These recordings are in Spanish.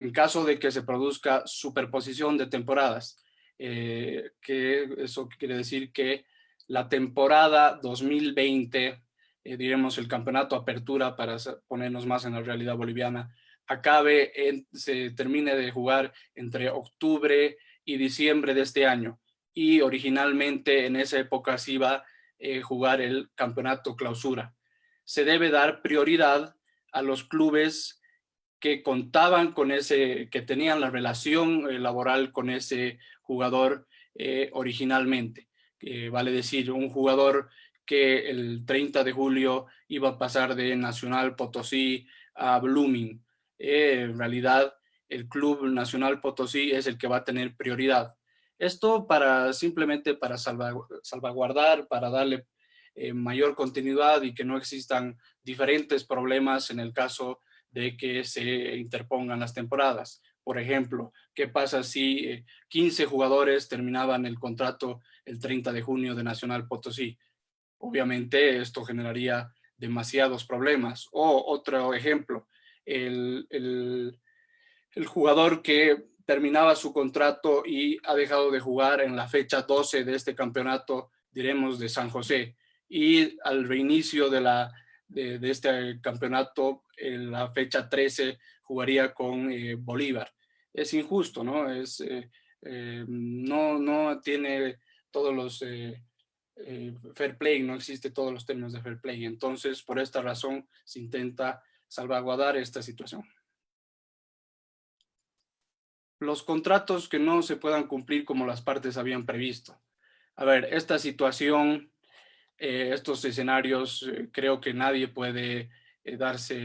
en caso de que se produzca superposición de temporadas, que eso quiere decir que la temporada 2020, diremos el campeonato Apertura para ponernos más en la realidad boliviana, se termine de jugar entre octubre y diciembre de este año. Y originalmente en esa época se iba a jugar el campeonato Clausura. Se debe dar prioridad a los clubes que contaban con que tenían la relación laboral con ese jugador originalmente. Vale decir, un jugador que el 30 de julio iba a pasar de Nacional Potosí a Blooming. En realidad, el Club Nacional Potosí es el que va a tener prioridad. Esto simplemente para salvaguardar, para darle mayor continuidad y que no existan diferentes problemas en el caso de que se interpongan las temporadas. Por ejemplo, ¿qué pasa si 15 jugadores terminaban el contrato el 30 de junio de Nacional Potosí? Obviamente esto generaría demasiados problemas. O otro ejemplo, el jugador que terminaba su contrato y ha dejado de jugar en la fecha 12 de este campeonato, diremos, de San José, y al reinicio de este campeonato, en la fecha 13, jugaría con Bolívar. Es injusto, ¿no? No tiene todos los fair play, no existe todos los términos de fair play. Entonces, por esta razón, se intenta salvaguardar esta situación. Los contratos que no se puedan cumplir como las partes habían previsto. A ver, esta situación, estos escenarios, creo que nadie puede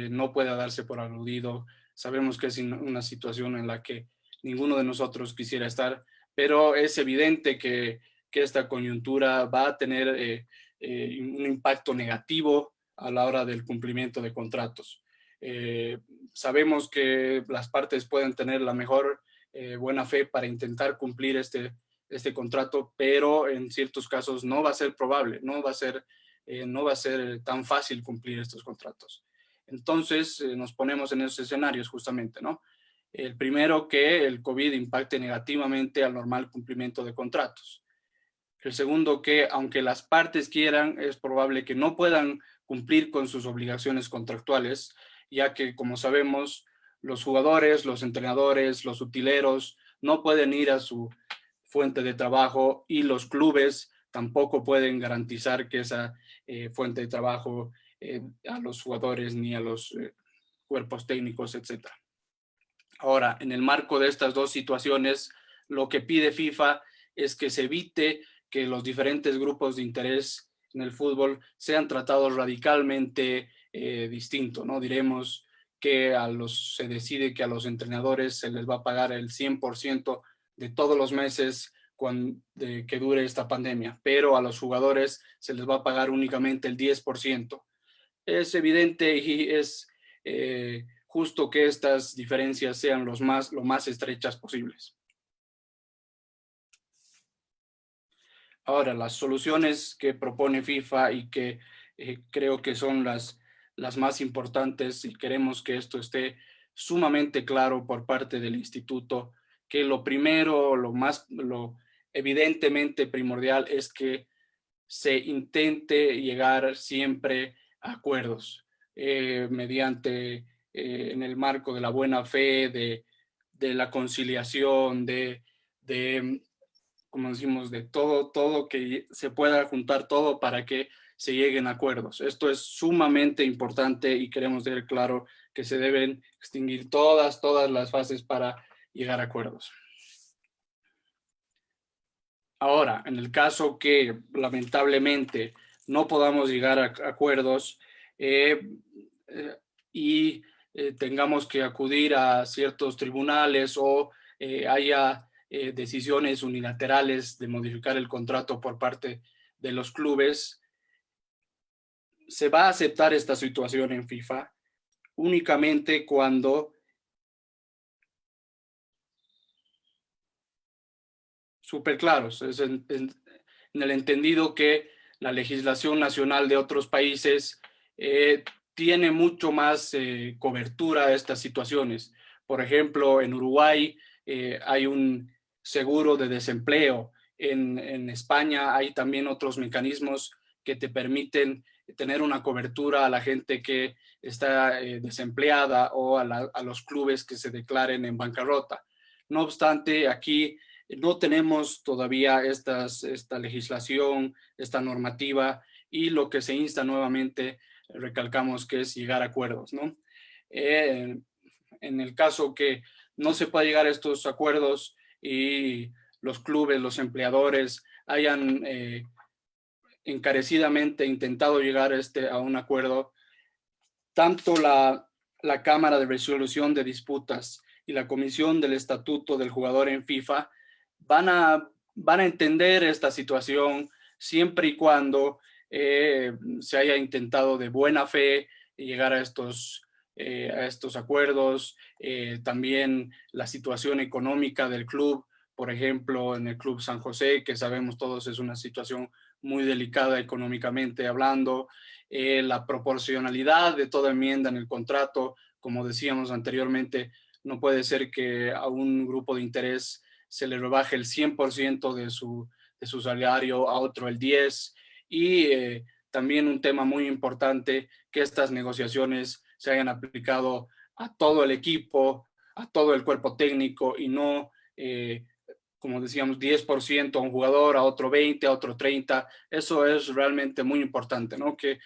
no puede darse por aludido. Sabemos que es una situación en la que ninguno de nosotros quisiera estar, pero es evidente que esta coyuntura va a tener un impacto negativo a la hora del cumplimiento de contratos. Sabemos que las partes pueden tener la mejor buena fe para intentar cumplir este contrato, pero en ciertos casos no va a ser probable, no va a ser tan fácil cumplir estos contratos. Entonces nos ponemos en esos escenarios justamente, ¿no? El primero, que el COVID impacte negativamente al normal cumplimiento de contratos. El segundo, que aunque las partes quieran, es probable que no puedan cumplir con sus obligaciones contractuales, ya que, como sabemos, los jugadores, los entrenadores, los utileros no pueden ir a su fuente de trabajo y los clubes tampoco pueden garantizar que esa fuente de trabajo a los jugadores ni a los cuerpos técnicos, etc. Ahora, en el marco de estas dos situaciones, lo que pide FIFA es que se evite que los diferentes grupos de interés en el fútbol sean tratados radicalmente distinto, ¿no? Diremos que se decide que a los entrenadores se les va a pagar el 100% de todos los meses que dure esta pandemia, pero a los jugadores se les va a pagar únicamente el 10%. Es evidente y es justo que estas diferencias sean lo más estrechas posibles. Ahora, las soluciones que propone FIFA y que creo que son las más importantes, y queremos que esto esté sumamente claro por parte del instituto, que lo primero, lo evidentemente primordial es que se intente llegar siempre a acuerdos en el marco de la buena fe, de la conciliación, como decimos, de todo que se pueda juntar todo para que se lleguen a acuerdos. Esto es sumamente importante y queremos dejar claro que se deben extinguir todas las fases para llegar a acuerdos. Ahora, en el caso que lamentablemente no podamos llegar a acuerdos y tengamos que acudir a ciertos tribunales o haya decisiones unilaterales de modificar el contrato por parte de los clubes, se va a aceptar esta situación en FIFA únicamente cuando súper claros, es en el entendido que la legislación nacional de otros países tiene mucho más cobertura a estas situaciones. Por ejemplo, en Uruguay hay un seguro de desempleo. En España hay también otros mecanismos que te permiten tener una cobertura a la gente que está desempleada o a los clubes que se declaren en bancarrota. No obstante, aquí no tenemos todavía esta legislación, esta normativa, y lo que se insta nuevamente, recalcamos, que es llegar a acuerdos, ¿no? En el caso que no se pueda llegar a estos acuerdos y los clubes, los empleadores hayan encarecidamente intentado llegar a un acuerdo, tanto la Cámara de Resolución de Disputas y la Comisión del Estatuto del Jugador en FIFA van a entender esta situación siempre y cuando se haya intentado de buena fe llegar a estos acuerdos. También la situación económica del club, por ejemplo, en el Club San José, que sabemos todos es una situación muy delicada económicamente hablando. La proporcionalidad de toda enmienda en el contrato, como decíamos anteriormente, no puede ser que a un grupo de interés se le rebaje el 100% de su salario, a otro el 10%. Y también un tema muy importante, que estas negociaciones se hayan aplicado a todo el equipo, a todo el cuerpo técnico, y no, como decíamos, 10% a un jugador, a otro 20%, a otro 30%. Eso es realmente muy importante, ¿no? Que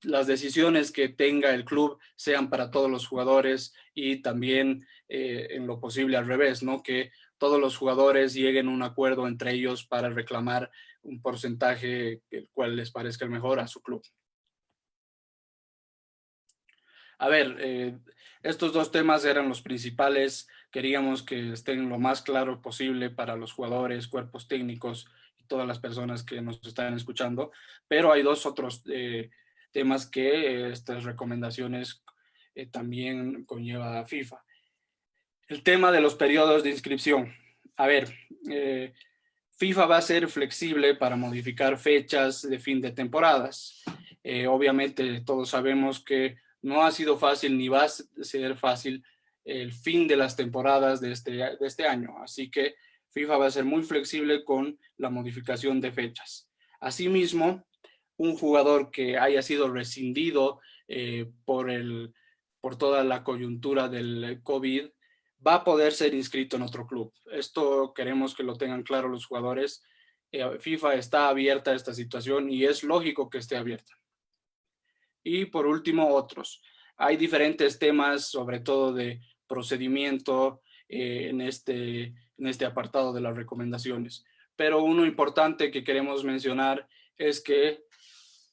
las decisiones que tenga el club sean para todos los jugadores, y también en lo posible al revés, ¿no? Que todos los jugadores lleguen a un acuerdo entre ellos para reclamar un porcentaje el cual les parezca el mejor a su club. A ver, estos dos temas eran los principales. Queríamos que estén lo más claro posible para los jugadores, cuerpos técnicos y todas las personas que nos están escuchando, pero hay dos otros temas que estas recomendaciones también conlleva FIFA. El tema de los periodos de inscripción. A ver, FIFA va a ser flexible para modificar fechas de fin de temporadas. Obviamente todos sabemos que no ha sido fácil ni va a ser fácil el fin de las temporadas de este año. Así que FIFA va a ser muy flexible con la modificación de fechas. Asimismo, un jugador que haya sido rescindido por toda la coyuntura del COVID va a poder ser inscrito en otro club. Esto queremos que lo tengan claro los jugadores. FIFA está abierta a esta situación y es lógico que esté abierta. Y por último, otros. Hay diferentes temas, sobre todo de procedimiento en este apartado de las recomendaciones. Pero uno importante que queremos mencionar es que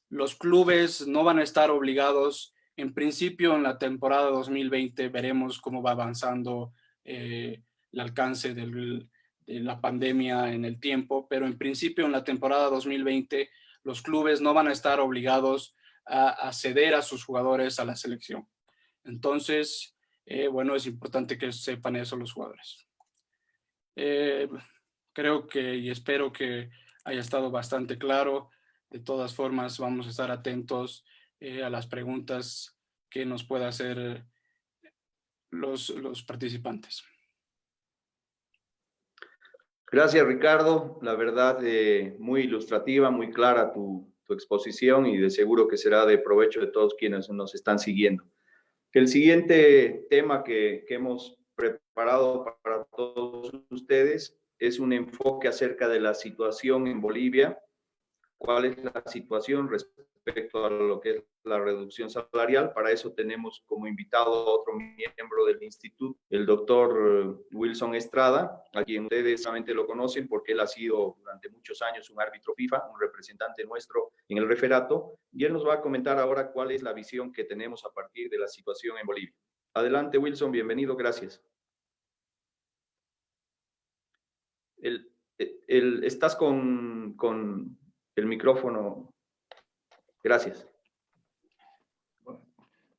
los clubes no van a estar obligados. En principio, en la temporada 2020 veremos cómo va avanzando el alcance de la pandemia en el tiempo, pero en principio en la temporada 2020 los clubes no van a estar obligados a ceder a sus jugadores a la selección. Entonces, bueno, es importante que sepan eso los jugadores. Creo que y espero que haya estado bastante claro. De todas formas, vamos a estar atentos a las preguntas que nos pueda hacer los participantes. Gracias, Ricardo. La verdad, muy ilustrativa, muy clara tu exposición, y de seguro que será de provecho de todos quienes nos están siguiendo. El siguiente tema que hemos preparado para todos ustedes es un enfoque acerca de la situación en Bolivia. ¿Cuál es la situación respecto a lo que es la reducción salarial? Para eso tenemos como invitado a otro miembro del instituto, el doctor Wilson Estrada, a quien ustedes solamente lo conocen porque él ha sido durante muchos años un árbitro FIFA, un representante nuestro en el referato, y él nos va a comentar ahora cuál es la visión que tenemos a partir de la situación en Bolivia. Adelante, Wilson, bienvenido, gracias. Estás con el micrófono. Gracias.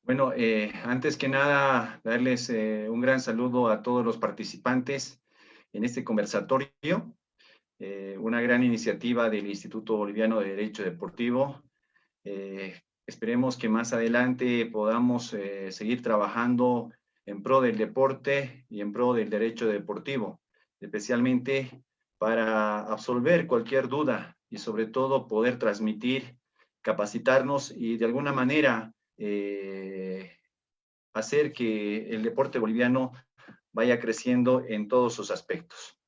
Bueno, antes que nada, darles un gran saludo a todos los participantes en este conversatorio. Una gran iniciativa del Instituto Boliviano de Derecho Deportivo. Esperemos que más adelante podamos seguir trabajando en pro del deporte y en pro del derecho deportivo, especialmente para absolver cualquier duda y sobre todo poder transmitir, capacitarnos y de alguna manera hacer que el deporte boliviano vaya creciendo en todos sus aspectos.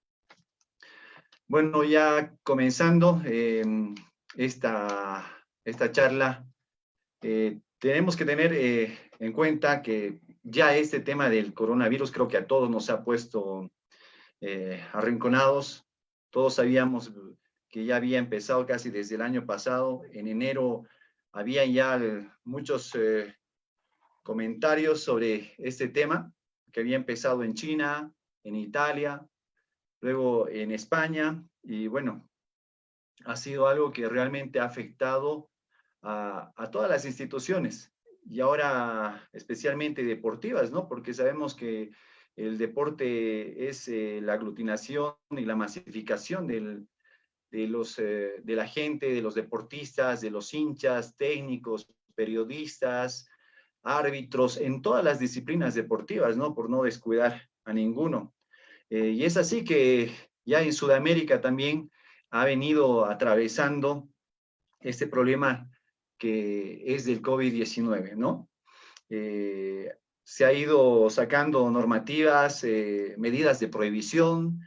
Bueno, ya comenzando esta charla, tenemos que tener en cuenta que ya este tema del coronavirus creo que a todos nos ha puesto arrinconados. Todos sabíamos que ya había empezado casi desde el año pasado. En enero había ya muchos comentarios sobre este tema, que había empezado en China, en Italia, luego en España, y bueno, ha sido algo que realmente ha afectado a todas las instituciones, y ahora especialmente deportivas, ¿no? Porque sabemos que el deporte es la aglutinación y la masificación de la gente, de los deportistas, de los hinchas, técnicos, periodistas, árbitros, en todas las disciplinas deportivas, ¿no? Por no descuidar a ninguno. Y es así que ya en Sudamérica también ha venido atravesando este problema que es del COVID-19, ¿no? Se ha ido sacando normativas, medidas de prohibición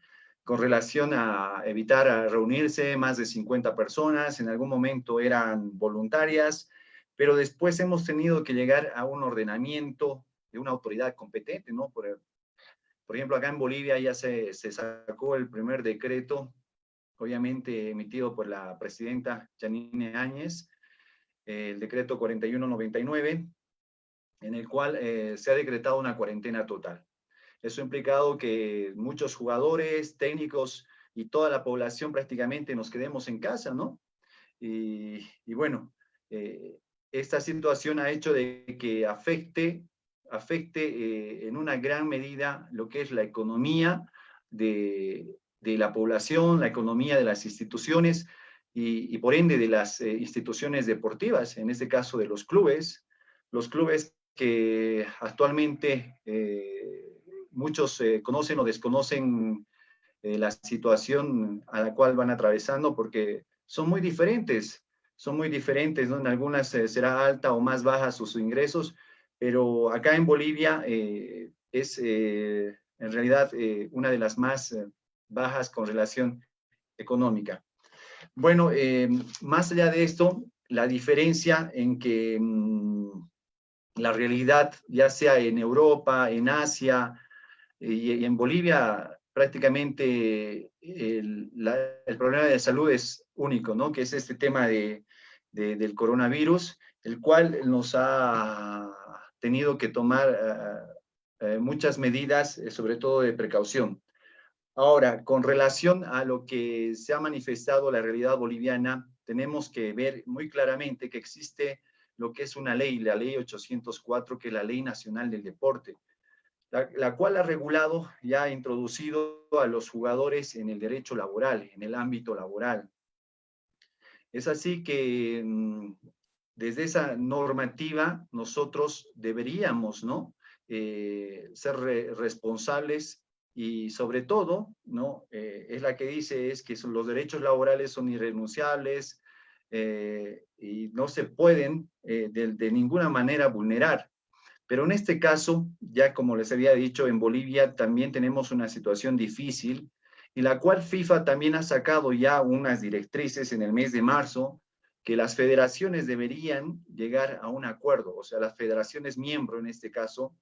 con relación a evitar reunirse más de 50 personas, en algún momento eran voluntarias, pero después hemos tenido que llegar a un ordenamiento de una autoridad competente, ¿no? Por ejemplo, acá en Bolivia ya se sacó el primer decreto, obviamente emitido por la presidenta Janine Áñez, el decreto 4199, en el cual se ha decretado una cuarentena total. Eso ha implicado que muchos jugadores, técnicos y toda la población prácticamente nos quedemos en casa, ¿no? Y bueno, esta situación ha hecho de que afecte en una gran medida lo que es la economía de la población, la economía de las instituciones y por ende de las instituciones deportivas, en este caso de los clubes que actualmente muchos conocen o desconocen la situación a la cual van atravesando porque son muy diferentes, ¿no? En algunas será alta o más baja sus ingresos, pero acá en Bolivia es en realidad una de las más bajas con relación económica. Bueno, más allá de esto, la diferencia en que la realidad, ya sea en Europa, en Asia y en Bolivia, prácticamente el problema de salud es único, ¿no? Que es este tema del coronavirus, el cual nos ha tenido que tomar muchas medidas, sobre todo de precaución. Ahora, con relación a lo que se ha manifestado la realidad boliviana, tenemos que ver muy claramente que existe lo que es una ley, la ley 804, que es la Ley Nacional del Deporte, la cual ha regulado y ha introducido a los jugadores en el derecho laboral, en el ámbito laboral. Es así que desde esa normativa nosotros deberíamos, ¿no? Ser responsables y sobre todo, ¿no? Es la que dice es que los derechos laborales son irrenunciables y no se pueden de ninguna manera vulnerar. Pero en este caso, ya como les había dicho, en Bolivia también tenemos una situación difícil, en la cual FIFA también ha sacado ya unas directrices en el mes de marzo, que las federaciones deberían llegar a un acuerdo, o sea, las federaciones miembro en este caso,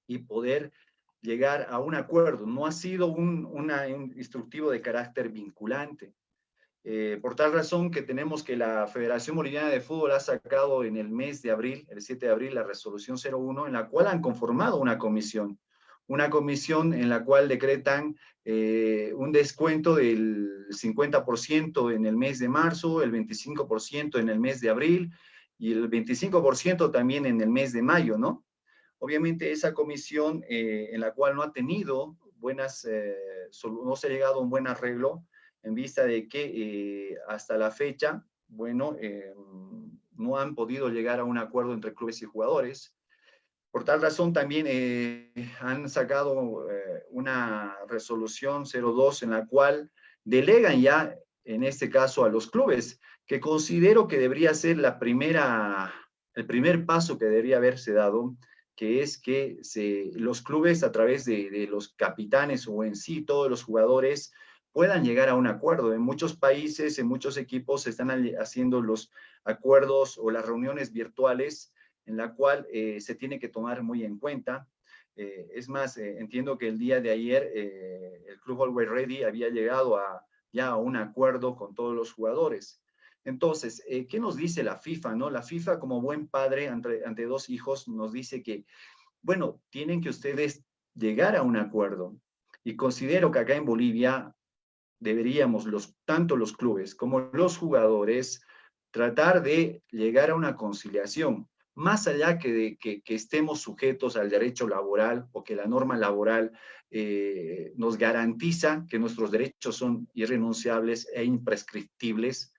y poder llegar a un acuerdo. No ha sido un instructivo de carácter vinculante. Por tal razón que tenemos que la Federación Boliviana de Fútbol ha sacado en el mes de abril, el 7 de abril, la resolución 01, en la cual han conformado una comisión en la cual decretan un descuento del 50% en el mes de marzo, el 25% en el mes de abril y el 25% también en el mes de mayo, ¿no? Obviamente esa comisión en la cual no ha tenido no se ha llegado a un buen arreglo, en vista de que hasta la fecha, bueno, no han podido llegar a un acuerdo entre clubes y jugadores. Por tal razón también han sacado una resolución 02 en la cual delegan ya, en este caso, a los clubes, que considero que debería ser el primer paso que debería haberse dado, que es que los clubes a través de los capitanes o en sí todos los jugadores puedan llegar a un acuerdo. En muchos países, en muchos equipos se están haciendo los acuerdos o las reuniones virtuales en la cual se tiene que tomar muy en cuenta. Es más, entiendo que el día de ayer el Club Always Ready había llegado ya a un acuerdo con todos los jugadores. Entonces, ¿qué nos dice la FIFA? ¿No? La FIFA, como buen padre ante dos hijos, nos dice que, bueno, tienen que ustedes llegar a un acuerdo. Y considero que acá en Bolivia deberíamos, tanto los clubes como los jugadores, tratar de llegar a una conciliación, más allá que estemos sujetos al derecho laboral o que la norma laboral nos garantiza que nuestros derechos son irrenunciables e imprescriptibles.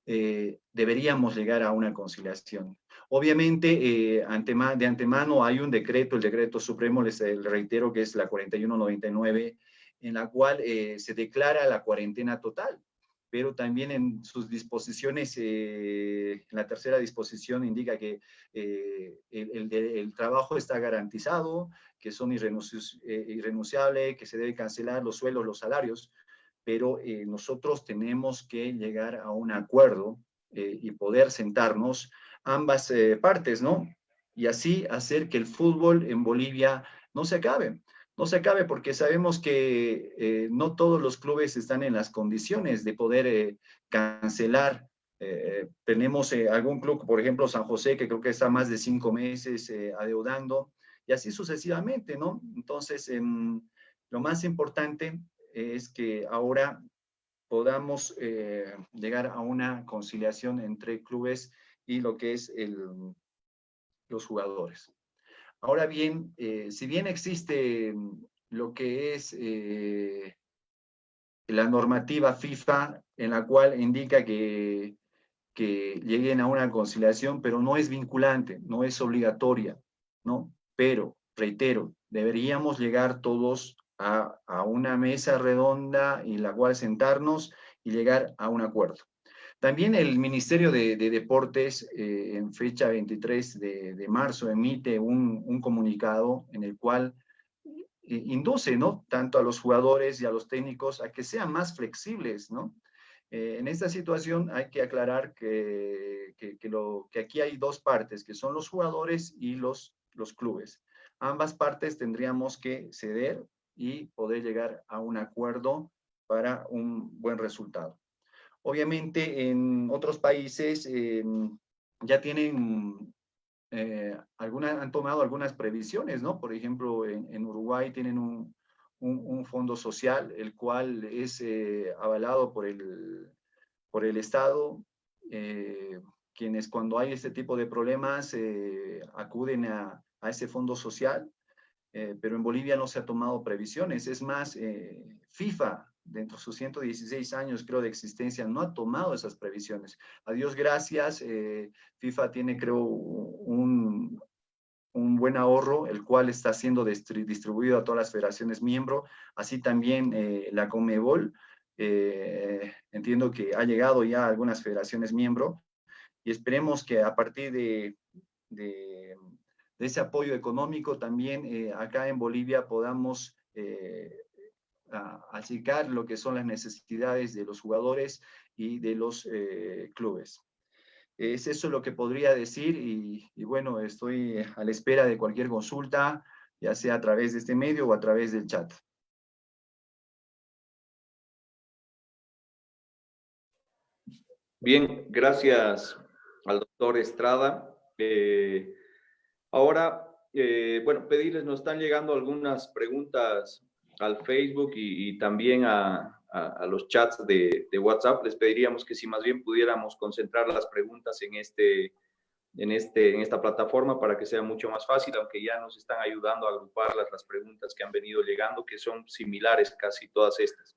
Deberíamos llegar a una conciliación. Obviamente, de antemano hay un decreto, el decreto supremo, les reitero que es la 4199, en la cual se declara la cuarentena total, pero también en sus disposiciones, en la tercera disposición indica que el trabajo está garantizado, que son irrenunciables, que se debe cancelar los sueldos, los salarios, pero nosotros tenemos que llegar a un acuerdo y poder sentarnos ambas partes, ¿no? Y así hacer que el fútbol en Bolivia no se acabe. No se acabe porque sabemos que no todos los clubes están en las condiciones de poder cancelar. Tenemos algún club, por ejemplo, San José, que creo que está más de 5 meses adeudando, y así sucesivamente, ¿no? Entonces, lo más importante es que ahora podamos llegar a una conciliación entre clubes y lo que es los jugadores. Ahora bien, si bien existe lo que es la normativa FIFA en la cual indica que lleguen a una conciliación, pero no es vinculante, no es obligatoria, ¿no? Pero, reitero, deberíamos llegar todos a una mesa redonda en la cual sentarnos y llegar a un acuerdo. También el Ministerio de Deportes, en fecha 23 de marzo, emite un comunicado en el cual induce, ¿no?, tanto a los jugadores y a los técnicos a que sean más flexibles, ¿no? En esta situación hay que aclarar que aquí hay dos partes, que son los jugadores y los clubes. Ambas partes tendríamos que ceder y poder llegar a un acuerdo para un buen resultado. Obviamente en otros países ya tienen han tomado algunas previsiones, ¿no? Por ejemplo, en Uruguay tienen un fondo social, el cual es avalado por el Estado, quienes cuando hay este tipo de problemas acuden a ese fondo social, pero en Bolivia no se ha tomado previsiones. Es más, FIFA, dentro de sus 116 años, creo, de existencia, no ha tomado esas previsiones. A Dios gracias, FIFA tiene, creo, un buen ahorro, el cual está siendo distribuido a todas las federaciones miembros, así también la Conmebol, entiendo que ha llegado ya a algunas federaciones miembros, y esperemos que a partir de ese apoyo económico también acá en Bolivia podamos achicar lo que son las necesidades de los jugadores y de los clubes. Es eso lo que podría decir y bueno, estoy a la espera de cualquier consulta, ya sea a través de este medio o a través del chat. Bien, gracias al doctor Estrada. Ahora, bueno, pedirles, nos están llegando algunas preguntas al Facebook y también a los chats de WhatsApp. Les pediríamos que si más bien pudiéramos concentrar las preguntas en esta plataforma para que sea mucho más fácil, aunque ya nos están ayudando a agrupar las preguntas que han venido llegando, que son similares casi todas estas.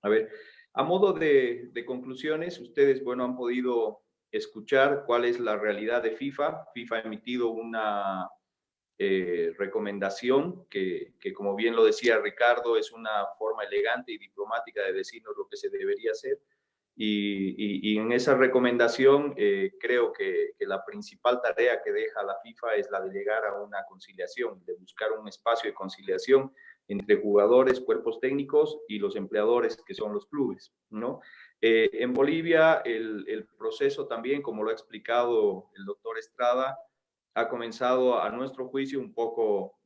A ver, a modo de conclusiones, ustedes, bueno, han podido escuchar cuál es la realidad de FIFA. FIFA ha emitido una recomendación que, como bien lo decía Ricardo, es una forma elegante y diplomática de decirnos lo que se debería hacer. Y en esa recomendación creo que la principal tarea que deja la FIFA es la de llegar a una conciliación, de buscar un espacio de conciliación entre jugadores, cuerpos técnicos y los empleadores, que son los clubes, ¿no? En Bolivia el proceso también, como lo ha explicado el doctor Estrada, ha comenzado a nuestro juicio un poco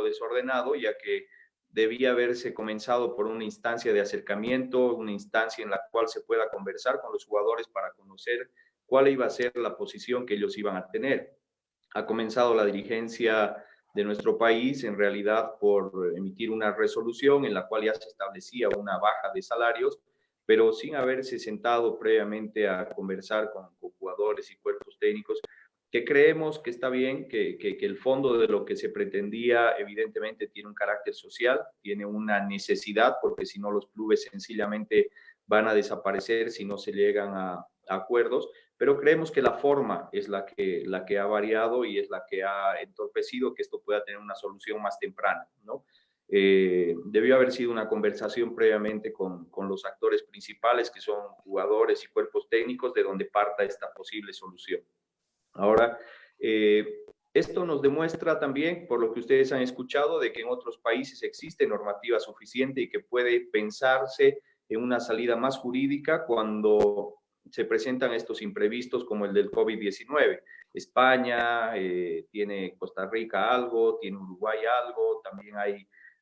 desordenado, ya que debía haberse comenzado por una instancia de acercamiento, una instancia en la cual se pueda conversar con los jugadores para conocer cuál iba a ser la posición que ellos iban a tener. Ha comenzado la dirigencia de nuestro país en realidad por emitir una resolución en la cual ya se establecía una baja de salarios, pero sin haberse sentado previamente a conversar con jugadores y cuerpos técnicos, que creemos que está bien, que el fondo de lo que se pretendía evidentemente tiene un carácter social, tiene una necesidad, porque si no los clubes sencillamente van a desaparecer si no se llegan a acuerdos, pero creemos que la forma es la que ha variado y es la que ha entorpecido que esto pueda tener una solución más temprana, ¿no? Debió haber sido una conversación previamente con los actores principales, que son jugadores y cuerpos técnicos, de donde parta esta posible solución. Ahora, esto nos demuestra también, por lo que ustedes han escuchado, de que en otros países existe normativa suficiente y que puede pensarse en una salida más jurídica cuando se presentan estos imprevistos como el del COVID-19. España, tiene Costa Rica algo, tiene Uruguay algo, también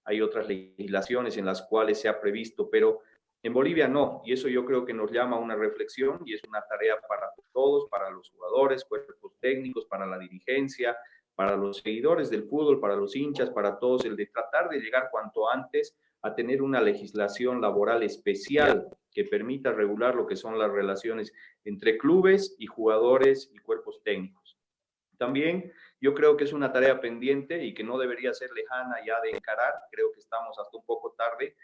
hay otras legislaciones en las cuales se ha previsto, pero en Bolivia no, y eso yo creo que nos llama a una reflexión y es una tarea para todos, para los jugadores, cuerpos técnicos, para la dirigencia, para los seguidores del fútbol, para los hinchas, para todos, el de tratar de llegar cuanto antes a tener una legislación laboral especial que permita regular lo que son las relaciones entre clubes y jugadores y cuerpos técnicos. También yo creo que es una tarea pendiente y que no debería ser lejana ya de encarar, creo que estamos hasta un poco tarde,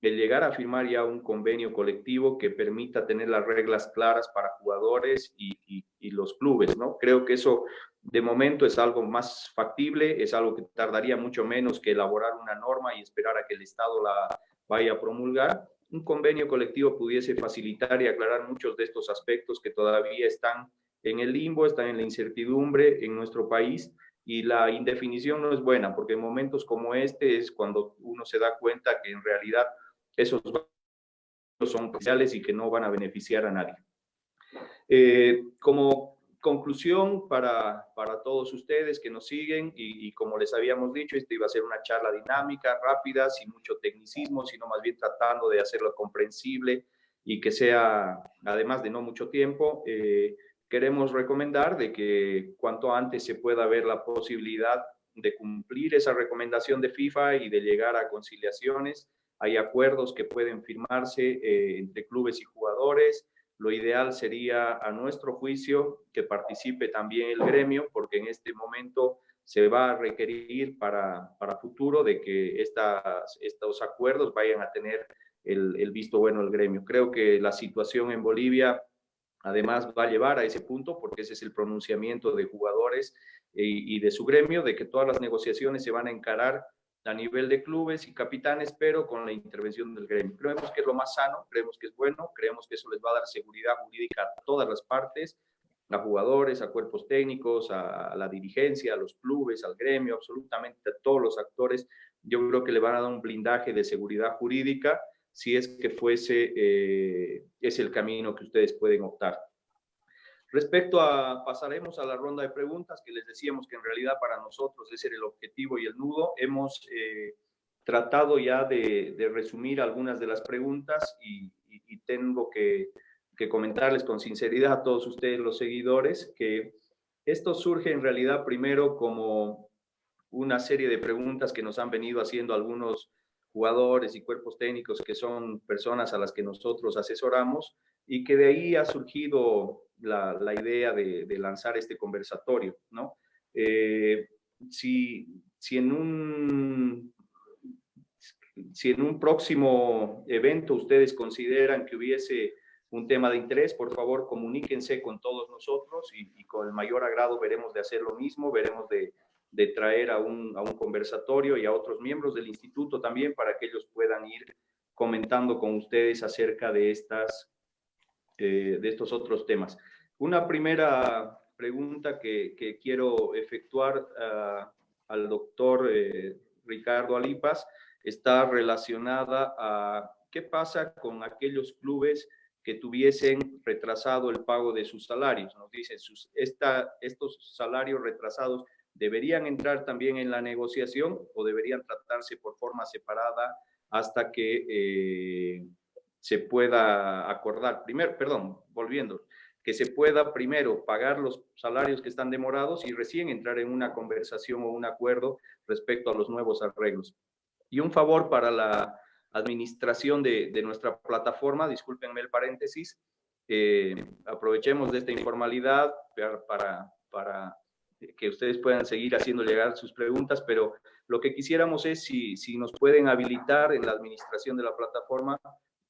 el llegar a firmar ya un convenio colectivo que permita tener las reglas claras para jugadores y los clubes, ¿no? Creo que eso de momento es algo más factible, es algo que tardaría mucho menos que elaborar una norma y esperar a que el Estado la vaya a promulgar. Un convenio colectivo pudiese facilitar y aclarar muchos de estos aspectos que todavía están en el limbo, están en la incertidumbre en nuestro país, y la indefinición no es buena, porque en momentos como este es cuando uno se da cuenta que en realidad esos son parciales y que no van a beneficiar a nadie. Como conclusión para todos ustedes que nos siguen, y como les habíamos dicho, esto iba a ser una charla dinámica, rápida, sin mucho tecnicismo, sino más bien tratando de hacerlo comprensible y que sea, además de no mucho tiempo, queremos recomendar de que cuanto antes se pueda ver la posibilidad de cumplir esa recomendación de FIFA y de llegar a conciliaciones. Hay acuerdos que pueden firmarse entre clubes y jugadores. Lo ideal sería, a nuestro juicio, que participe también el gremio, porque en este momento se va a requerir para futuro de que estos acuerdos vayan a tener el visto bueno del gremio. Creo que la situación en Bolivia además va a llevar a ese punto, porque ese es el pronunciamiento de jugadores y de su gremio, de que todas las negociaciones se van a encarar a nivel de clubes y capitanes, pero con la intervención del gremio. Creemos que es lo más sano, creemos que es bueno, creemos que eso les va a dar seguridad jurídica a todas las partes, a jugadores, a cuerpos técnicos, a la dirigencia, a los clubes, al gremio, absolutamente a todos los actores. Yo creo que le van a dar un blindaje de seguridad jurídica si es que es el camino que ustedes pueden optar. Respecto a, pasaremos a la ronda de preguntas, que les decíamos que en realidad para nosotros ese era el objetivo y el nudo. Hemos tratado ya de resumir algunas de las preguntas y tengo que comentarles con sinceridad a todos ustedes, los seguidores, que esto surge en realidad primero como una serie de preguntas que nos han venido haciendo algunos jugadores y cuerpos técnicos que son personas a las que nosotros asesoramos, y que de ahí ha surgido la idea de lanzar este conversatorio, ¿no? Si en un próximo evento ustedes consideran que hubiese un tema de interés, por favor comuníquense con todos nosotros y con el mayor agrado veremos de hacer lo mismo, veremos de de traer a un conversatorio y a otros miembros del instituto también para que ellos puedan ir comentando con ustedes acerca de estos otros temas. Una primera pregunta que quiero efectuar al doctor Ricardo Alipas está relacionada a qué pasa con aquellos clubes que tuviesen retrasado el pago de sus salarios. Nos dicen, estos salarios retrasados deberían entrar también en la negociación o deberían tratarse por forma separada hasta que se pueda acordar. Que se pueda primero pagar los salarios que están demorados y recién entrar en una conversación o un acuerdo respecto a los nuevos arreglos. Y un favor para la administración de nuestra plataforma, discúlpenme el paréntesis, aprovechemos de esta informalidad para que ustedes puedan seguir haciendo llegar sus preguntas, pero lo que quisiéramos es si nos pueden habilitar en la administración de la plataforma.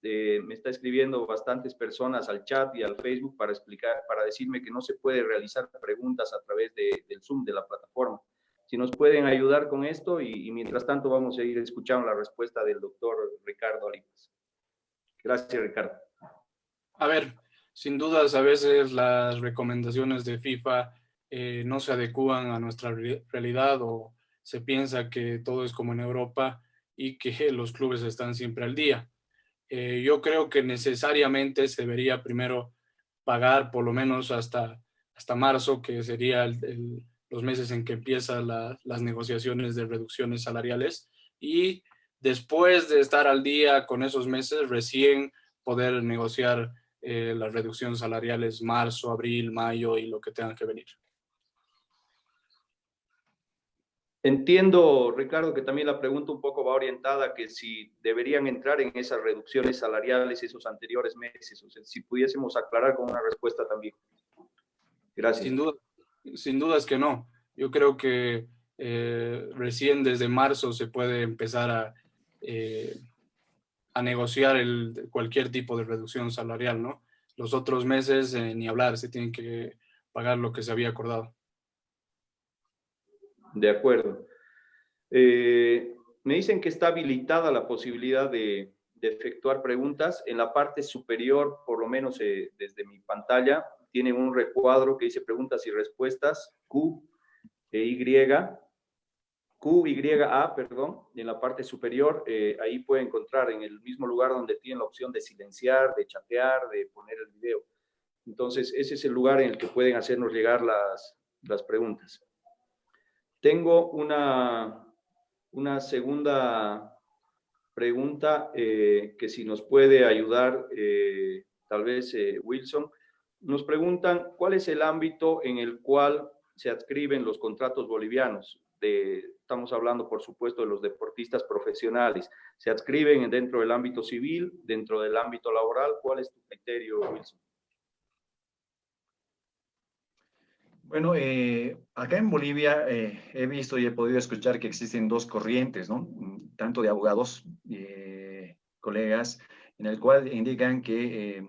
Me está escribiendo bastantes personas al chat y al Facebook para decirme que no se puede realizar preguntas a través del Zoom de la plataforma. Si nos pueden ayudar con esto y mientras tanto vamos a ir escuchando la respuesta del doctor Ricardo Alipas. Gracias, Ricardo. A ver, sin dudas a veces las recomendaciones de FIFA no se adecúan a nuestra realidad o se piensa que todo es como en Europa y que los clubes están siempre al día. Yo creo que necesariamente se debería primero pagar por lo menos hasta marzo, que sería los meses en que empiezan las negociaciones de reducciones salariales, y después de estar al día con esos meses, recién poder negociar las reducciones salariales marzo, abril, mayo y lo que tenga que venir. Entiendo, Ricardo, que también la pregunta un poco va orientada que si deberían entrar en esas reducciones salariales esos anteriores meses, o sea, si pudiésemos aclarar con una respuesta también. Gracias. Sin duda es que no. Yo creo que recién desde marzo se puede empezar a negociar cualquier tipo de reducción salarial, ¿no? Los otros meses ni hablar, se tienen que pagar lo que se había acordado. De acuerdo. Me dicen que está habilitada la posibilidad de efectuar preguntas. En la parte superior, por lo menos desde mi pantalla, tiene un recuadro que dice preguntas y respuestas, Q e Y. QYA, perdón, y en la parte superior, ahí puede encontrar en el mismo lugar donde tiene la opción de silenciar, de chatear, de poner el video. Entonces, ese es el lugar en el que pueden hacernos llegar las preguntas. Tengo una segunda pregunta que si nos puede ayudar, tal vez Wilson. Nos preguntan, ¿cuál es el ámbito en el cual se adscriben los contratos bolivianos? Estamos hablando, por supuesto, de los deportistas profesionales. ¿Se adscriben dentro del ámbito civil, dentro del ámbito laboral? ¿Cuál es tu criterio, Wilson? Bueno, acá en Bolivia he visto y he podido escuchar que existen dos corrientes, ¿no? Tanto de abogados, colegas, en el cual indican que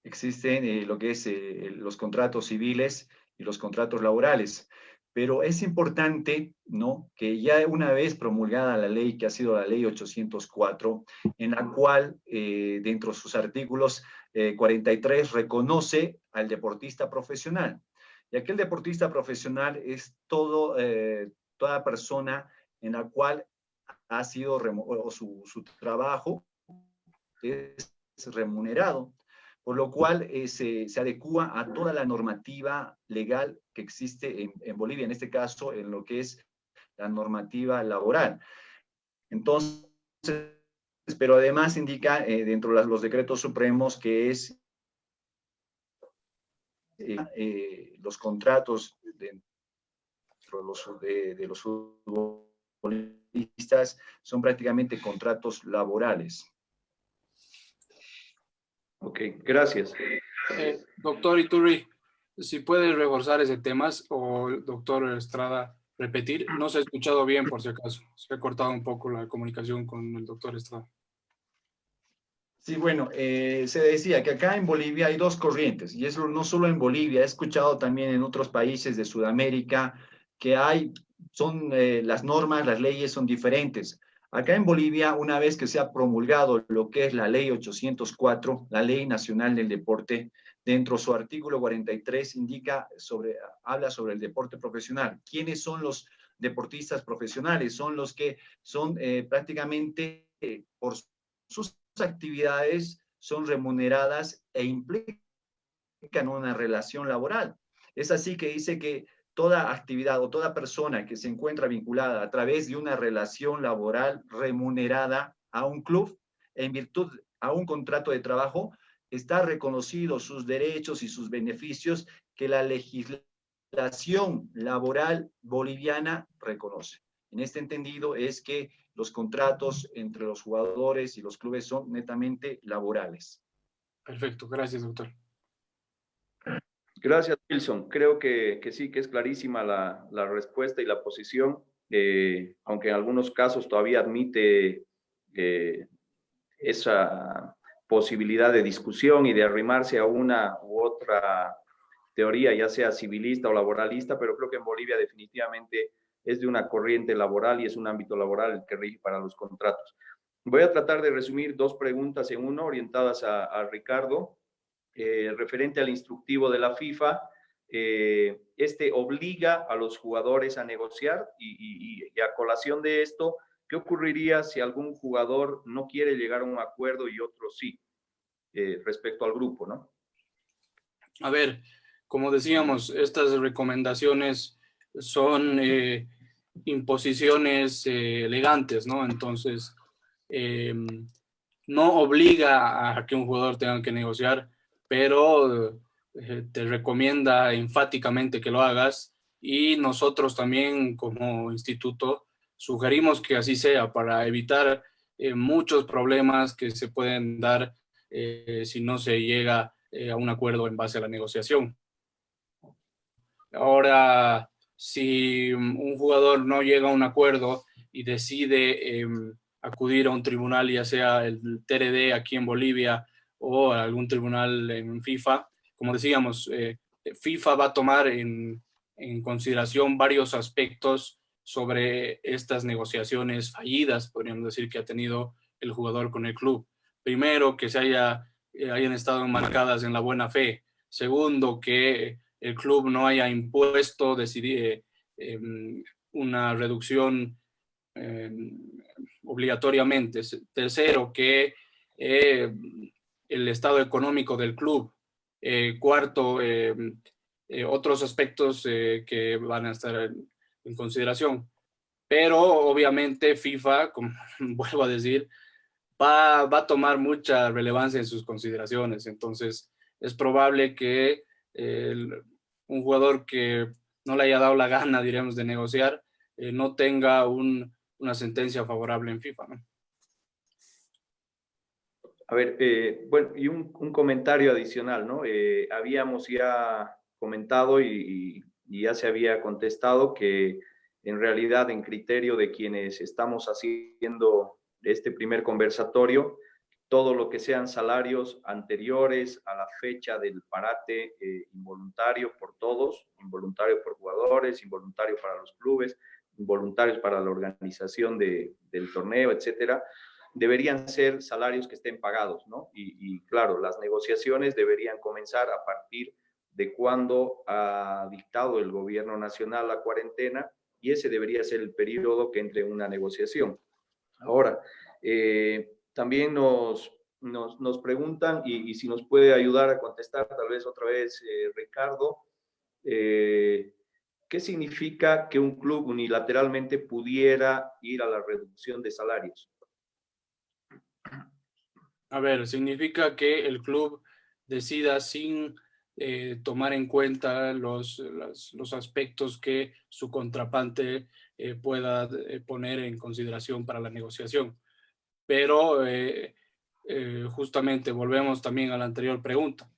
existen lo que es los contratos civiles y los contratos laborales. Pero es importante, ¿no?, que ya una vez promulgada la ley, que ha sido la ley 804, en la cual dentro de sus artículos 43 reconoce al deportista profesional. Y aquel deportista profesional es toda persona en la cual ha sido su trabajo es remunerado, por lo cual se adecúa a toda la normativa legal que existe en Bolivia, en este caso en lo que es la normativa laboral. Entonces, pero además indica dentro de los decretos supremos que es los contratos dentro de los futbolistas son prácticamente contratos laborales. Ok, gracias. Doctor Iturri, si puede reforzar ese tema, o doctor Estrada, repetir. No se ha escuchado bien, por si acaso. Se ha cortado un poco la comunicación con el doctor Estrada. Sí, bueno, se decía que acá en Bolivia hay dos corrientes, y eso no solo en Bolivia, he escuchado también en otros países de Sudamérica que hay las normas, las leyes son diferentes. Acá en Bolivia, una vez que se ha promulgado lo que es la ley 804, la Ley Nacional del Deporte, dentro de su artículo 43 habla sobre el deporte profesional. ¿Quiénes son los deportistas profesionales? Son los que son prácticamente por sus actividades son remuneradas e implican una relación laboral. Es así que dice que toda actividad o toda persona que se encuentra vinculada a través de una relación laboral remunerada a un club en virtud a un contrato de trabajo, está reconocido sus derechos y sus beneficios que la legislación laboral boliviana reconoce. En este entendido es que los contratos entre los jugadores y los clubes son netamente laborales. Perfecto, gracias, doctor. Gracias, Wilson. Creo que sí, que es clarísima la respuesta y la posición, aunque en algunos casos todavía admite esa posibilidad de discusión y de arrimarse a una u otra teoría, ya sea civilista o laboralista, pero creo que en Bolivia definitivamente es de una corriente laboral y es un ámbito laboral el que rige para los contratos. Voy a tratar de resumir dos preguntas en uno, orientadas a Ricardo. Referente al instructivo de la FIFA, este obliga a los jugadores a negociar y a colación de esto, ¿qué ocurriría si algún jugador no quiere llegar a un acuerdo y otro sí, respecto al grupo, ¿no? A ver, como decíamos, estas recomendaciones son imposiciones elegantes, ¿no? Entonces, no obliga a que un jugador tenga que negociar, pero te recomienda enfáticamente que lo hagas, y nosotros también como instituto sugerimos que así sea para evitar muchos problemas que se pueden dar si no se llega a un acuerdo en base a la negociación. Ahora, si un jugador no llega a un acuerdo y decide acudir a un tribunal, ya sea el TRD aquí en Bolivia o algún tribunal en FIFA, como decíamos, FIFA va a tomar en consideración varios aspectos sobre estas negociaciones fallidas, podríamos decir, que ha tenido el jugador con el club. Primero, que hayan estado enmarcadas en la buena fe. Segundo, que el club no haya impuesto una reducción obligatoriamente. Tercero, que el estado económico del club. Cuarto, otros aspectos que van a estar en consideración. Pero obviamente FIFA, como vuelvo a decir, va a tomar mucha relevancia en sus consideraciones. Entonces, es probable que un jugador que no le haya dado la gana, diríamos, de negociar, no tenga una sentencia favorable en FIFA, ¿no? A ver, bueno, y un comentario adicional, ¿no? Habíamos ya comentado y ya se había contestado que en realidad, en criterio de quienes estamos haciendo este primer conversatorio, todo lo que sean salarios anteriores a la fecha del parate involuntario por todos, involuntario por jugadores, involuntario para los clubes, involuntarios para la organización del torneo, etcétera, deberían ser salarios que estén pagados, ¿no? Y claro, las negociaciones deberían comenzar a partir de cuando ha dictado el gobierno nacional la cuarentena, y ese debería ser el periodo que entre una negociación. Ahora, también nos preguntan, y si nos puede ayudar a contestar tal vez otra vez Ricardo, ¿qué significa que un club unilateralmente pudiera ir a la reducción de salarios? A ver, significa que el club decida sin tomar en cuenta los aspectos que su contraparte pueda poner en consideración para la negociación. Pero justamente volvemos también a la anterior pregunta.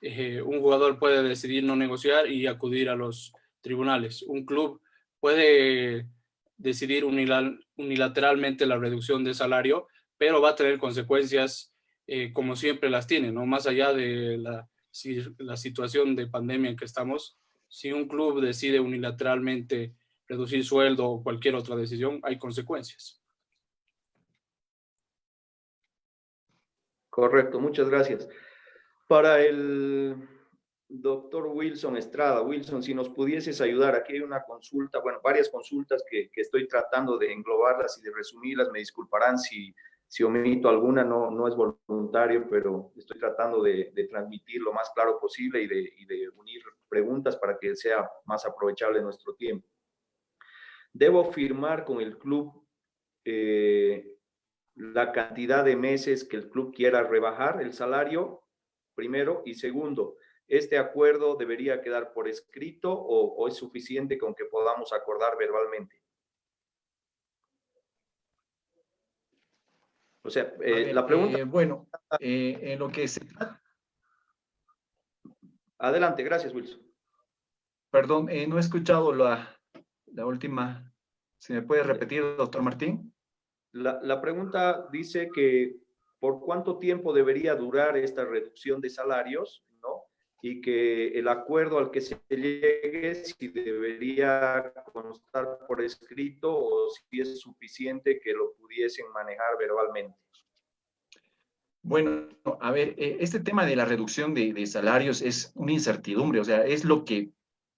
Un jugador puede decidir no negociar y acudir a los tribunales. Un club puede decidir unilateralmente la reducción de salario, pero va a tener consecuencias como siempre las tiene, ¿no? Más allá de la situación de pandemia en que estamos, si un club decide unilateralmente reducir sueldo o cualquier otra decisión, hay consecuencias. Correcto, muchas gracias. Para el doctor Wilson Estrada, Wilson, si nos pudieses ayudar, aquí hay una consulta, bueno, varias consultas que estoy tratando de englobarlas y de resumirlas, me disculparán si omito alguna, no es voluntario, pero estoy tratando de transmitir lo más claro posible y de unir preguntas para que sea más aprovechable nuestro tiempo. ¿Debo firmar con el club la cantidad de meses que el club quiera rebajar el salario? Primero. Y segundo, ¿este acuerdo debería quedar por escrito o es suficiente con que podamos acordar verbalmente? O sea, la pregunta... Bueno, en lo que se trata... Adelante, gracias, Wilson. Perdón, no he escuchado la última. ¿Se me puede repetir, doctor Martín? La pregunta dice que por cuánto tiempo debería durar esta reducción de salarios, ¿no? Y que el acuerdo al que se llegue, si debería constar por escrito o si es suficiente que lo pudiesen manejar verbalmente. Bueno, a ver, este tema de la reducción de salarios es una incertidumbre, o sea, es lo que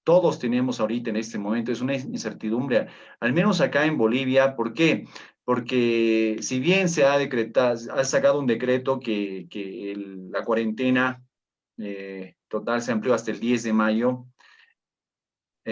todos tenemos ahorita en este momento, es una incertidumbre, al menos acá en Bolivia. ¿Por qué? Porque si bien se ha decretado, ha sacado un decreto que la cuarentena total se amplió hasta el 10 de mayo,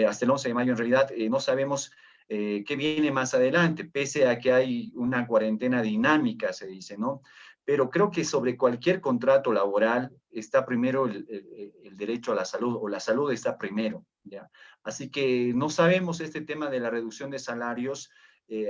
hasta el 11 de mayo en realidad, no sabemos qué viene más adelante, pese a que hay una cuarentena dinámica, se dice, ¿no? Pero creo que sobre cualquier contrato laboral está primero el derecho a la salud, o la salud está primero, ¿ya? Así que no sabemos este tema de la reducción de salarios,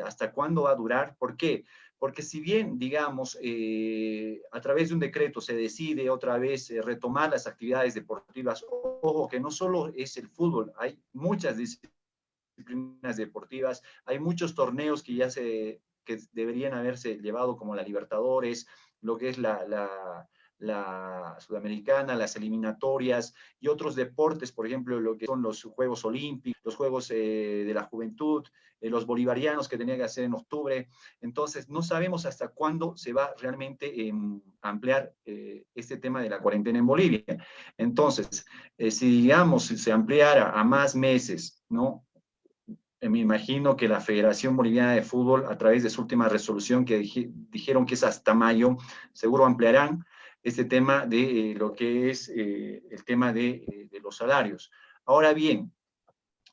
hasta cuándo va a durar. ¿Por qué? Porque si bien, digamos, a través de un decreto se decide otra vez retomar las actividades deportivas, ojo, que no solo es el fútbol, hay muchas disciplinas deportivas, hay muchos torneos que deberían haberse llevado, como la Libertadores, lo que es la Sudamericana, las eliminatorias y otros deportes, por ejemplo, lo que son los Juegos Olímpicos, los Juegos de la Juventud, los bolivarianos que tenía que hacer en octubre. Entonces, no sabemos hasta cuándo se va realmente a ampliar este tema de la cuarentena en Bolivia. Entonces, si digamos, si se ampliara a más meses, ¿no? Me imagino que la Federación Boliviana de Fútbol, a través de su última resolución que dijeron que es hasta mayo, seguro ampliarán este tema de lo que es el tema de los salarios. Ahora bien,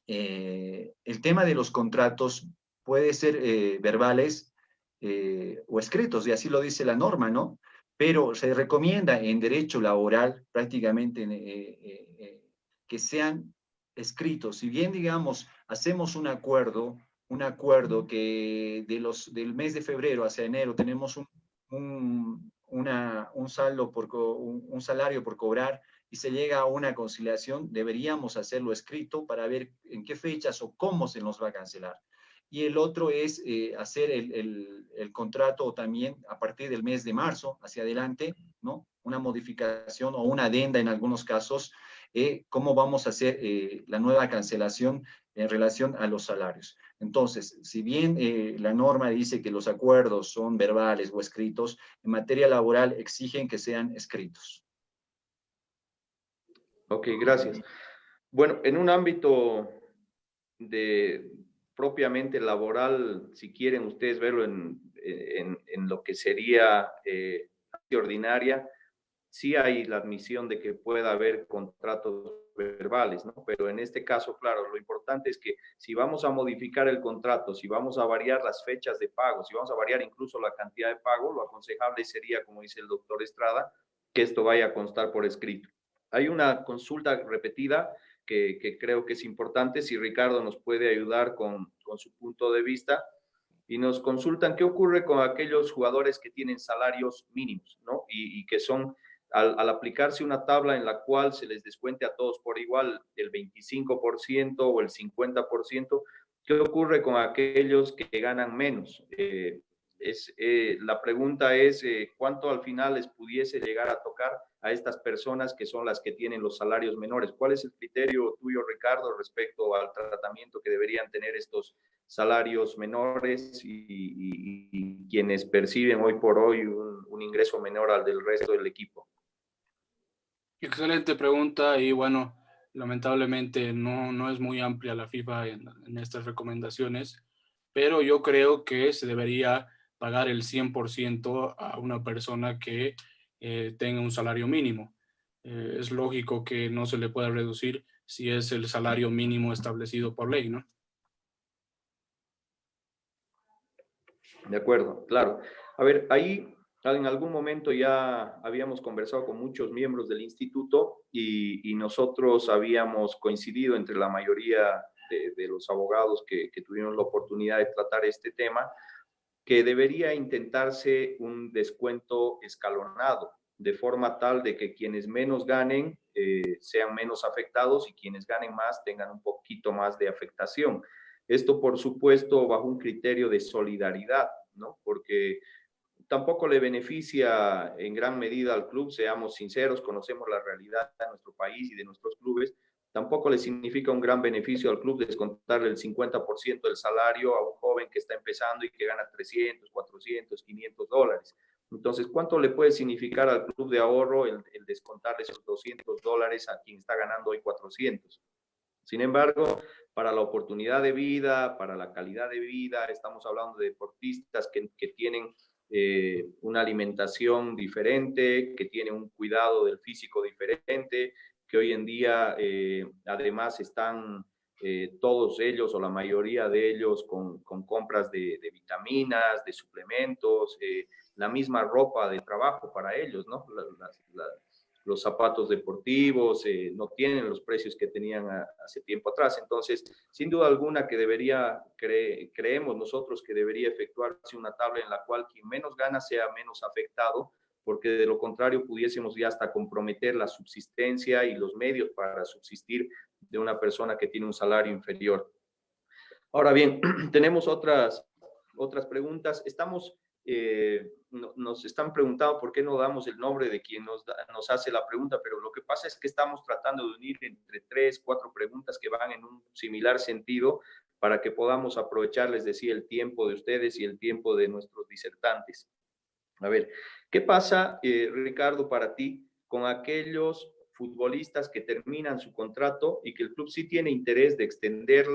el tema de los contratos puede ser verbales o escritos, y así lo dice la norma, ¿no? Pero se recomienda en derecho laboral prácticamente que sean escritos. Si bien, digamos, hacemos un acuerdo que del mes de febrero hacia enero tenemos un saldo un salario por cobrar, y se llega a una conciliación, deberíamos hacerlo escrito para ver en qué fechas o cómo se nos va a cancelar. Y el otro es hacer el contrato también a partir del mes de marzo hacia adelante, ¿no? Una modificación o una adenda en algunos casos, cómo vamos a hacer la nueva cancelación en relación a los salarios. Entonces, si bien la norma dice que los acuerdos son verbales o escritos, en materia laboral exigen que sean escritos. Ok, gracias. Bueno, en un ámbito propiamente laboral, si quieren ustedes verlo en lo que sería ordinaria, sí hay la admisión de que pueda haber contratos verbales, ¿no? Pero en este caso, claro, lo importante es que si vamos a modificar el contrato, si vamos a variar las fechas de pago, si vamos a variar incluso la cantidad de pago, lo aconsejable sería, como dice el doctor Estrada, que esto vaya a constar por escrito. Hay una consulta repetida que creo que es importante, si Ricardo nos puede ayudar con su punto de vista, y nos consultan qué ocurre con aquellos jugadores que tienen salarios mínimos, ¿no? Y que son, al aplicarse una tabla en la cual se les descuente a todos por igual el 25% o el 50%, ¿qué ocurre con aquellos que ganan menos? la pregunta es cuánto al final les pudiese llegar a tocar a estas personas que son las que tienen los salarios menores. ¿Cuál es el criterio tuyo, Ricardo, respecto al tratamiento que deberían tener estos salarios menores y quienes perciben hoy por hoy un ingreso menor al del resto del equipo? Excelente pregunta y bueno, lamentablemente no es muy amplia la FIFA en estas recomendaciones, pero yo creo que se debería pagar el 100% a una persona que tenga un salario mínimo. Es lógico que no se le pueda reducir si es el salario mínimo establecido por ley, ¿no? De acuerdo, claro. A ver, ahí en algún momento ya habíamos conversado con muchos miembros del instituto y nosotros habíamos coincidido entre la mayoría de los abogados que tuvieron la oportunidad de tratar este tema, que debería intentarse un descuento escalonado, de forma tal de que quienes menos ganen sean menos afectados y quienes ganen más tengan un poquito más de afectación. Esto, por supuesto, bajo un criterio de solidaridad, ¿no? Porque tampoco le beneficia en gran medida al club, seamos sinceros, conocemos la realidad de nuestro país y de nuestros clubes, tampoco le significa un gran beneficio al club descontarle el 50% del salario a un joven que está empezando y que gana 300, 400, 500 dólares. Entonces, ¿cuánto le puede significar al club de ahorro el descontarle esos 200 dólares a quien está ganando hoy 400? Sin embargo, para la oportunidad de vida, para la calidad de vida, estamos hablando de deportistas que tienen una alimentación diferente, que tienen un cuidado del físico diferente, que hoy en día además están todos ellos o la mayoría de ellos con compras de vitaminas, de suplementos, la misma ropa de trabajo para ellos, ¿no? Los zapatos deportivos no tienen los precios que tenían hace tiempo atrás. Entonces, sin duda alguna que creemos nosotros que debería efectuarse una tabla en la cual quien menos gana sea menos afectado, porque de lo contrario pudiésemos ya hasta comprometer la subsistencia y los medios para subsistir de una persona que tiene un salario inferior. Ahora bien, tenemos otras preguntas. Nos están preguntando por qué no damos el nombre de quien nos hace la pregunta, pero lo que pasa es que estamos tratando de unir entre 3, 4 preguntas que van en un similar sentido para que podamos aprovechar, les decía, el tiempo de ustedes y el tiempo de nuestros disertantes. A ver, ¿qué pasa, Ricardo, para ti con aquellos futbolistas que terminan su contrato y que el club sí tiene interés de extender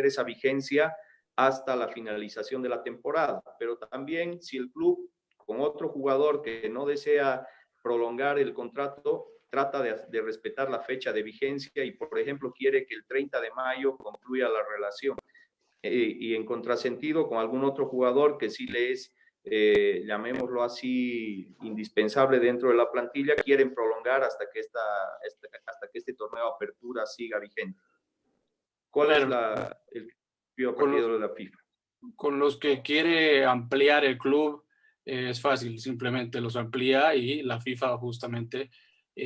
esa vigencia hasta la finalización de la temporada? Pero también si el club con otro jugador que no desea prolongar el contrato, trata de respetar la fecha de vigencia y, por ejemplo, quiere que el 30 de mayo concluya la relación. Y en contrasentido con algún otro jugador que sí le es llamémoslo así, indispensable dentro de la plantilla, quieren prolongar hasta que este torneo de apertura siga vigente. ¿Cuál es el principio partido de la FIFA? Con los que quiere ampliar el club es fácil, simplemente los amplía y la FIFA justamente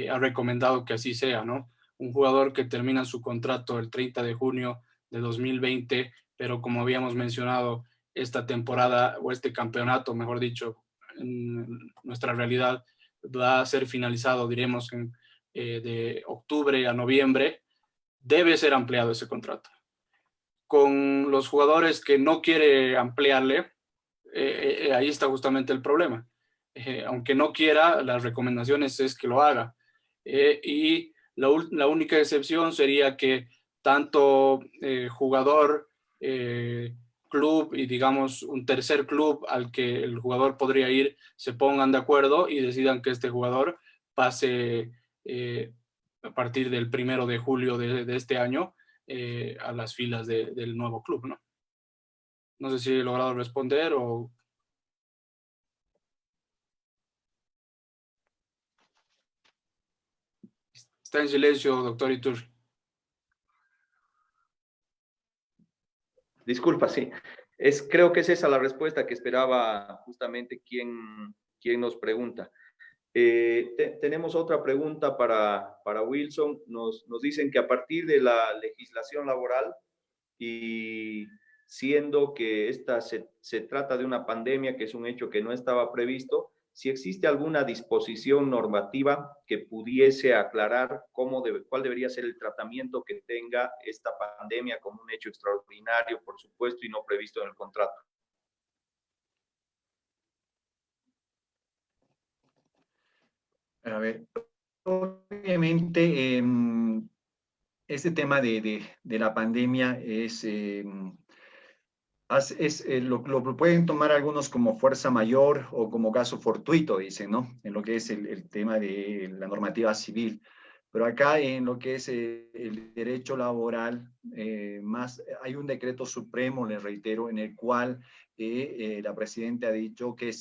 ha recomendado que así sea, ¿no? Un jugador que termina su contrato el 30 de junio de 2020, pero como habíamos mencionado, esta temporada o este campeonato, mejor dicho, en nuestra realidad va a ser finalizado, diremos, de octubre a noviembre, debe ser ampliado ese contrato. Con los jugadores que no quiere ampliarle, ahí está justamente el problema. Aunque no quiera, las recomendaciones es que lo haga. Y la única excepción sería que tanto jugador, club y digamos un tercer club al que el jugador podría ir se pongan de acuerdo y decidan que este jugador pase a partir del 1 de julio de este año a las filas del nuevo club, ¿no? No sé si he logrado responder o... Está en silencio, doctor Iturri. Disculpa, sí. Creo que es esa la respuesta que esperaba justamente quien nos pregunta. Tenemos otra pregunta para Wilson. Nos dicen que a partir de la legislación laboral y siendo que se trata de una pandemia que es un hecho que no estaba previsto, si existe alguna disposición normativa que pudiese aclarar cuál debería ser el tratamiento que tenga esta pandemia como un hecho extraordinario, por supuesto, y no previsto en el contrato. A ver, obviamente, este tema de la pandemia lo pueden tomar algunos como fuerza mayor o como caso fortuito, dicen, ¿no? En lo que es el tema de la normativa civil. Pero acá en lo que es el derecho laboral, hay un decreto supremo, les reitero, en el cual la presidenta ha dicho que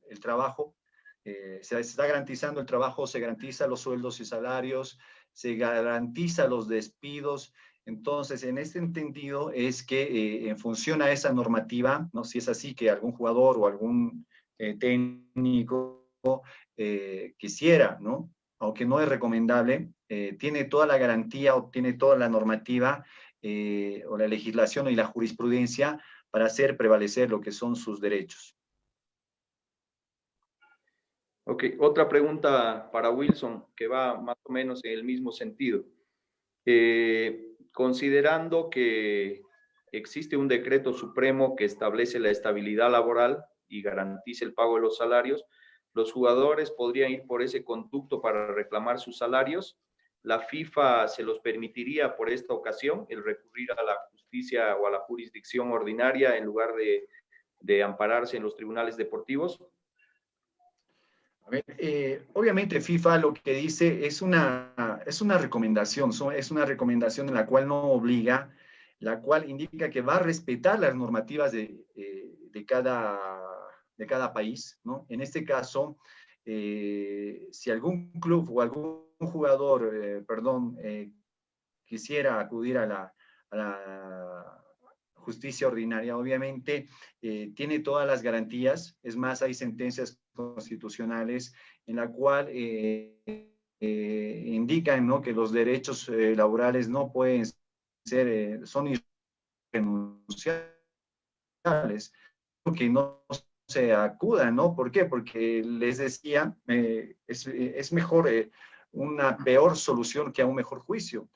el trabajo, se está garantizando el trabajo, se garantiza los sueldos y salarios, se garantiza los despidos. Entonces, en este entendido es que en función a esa normativa, ¿no? Si es así que algún jugador o algún técnico quisiera, ¿no? Aunque no es recomendable, tiene toda la garantía o tiene toda la normativa o la legislación y la jurisprudencia para hacer prevalecer lo que son sus derechos. Ok, otra pregunta para Wilson, que va más o menos en el mismo sentido. Considerando que existe un decreto supremo que establece la estabilidad laboral y garantiza el pago de los salarios, los jugadores podrían ir por ese conducto para reclamar sus salarios. La FIFA se los permitiría por esta ocasión el recurrir a la justicia o a la jurisdicción ordinaria en lugar de ampararse en los tribunales deportivos. A ver, obviamente FIFA lo que dice es una recomendación, es una recomendación en la cual no obliga, la cual indica que va a respetar las normativas de cada país, ¿no? En este caso, si algún club o algún jugador, quisiera acudir a la justicia ordinaria, obviamente tiene todas las garantías, es más, hay sentencias constitucionales en la cual indican, ¿no?, que los derechos laborales no pueden ser, son irrenunciables, que no se acudan, ¿no? ¿Por qué? Porque les decía, es mejor una peor solución que a un mejor juicio.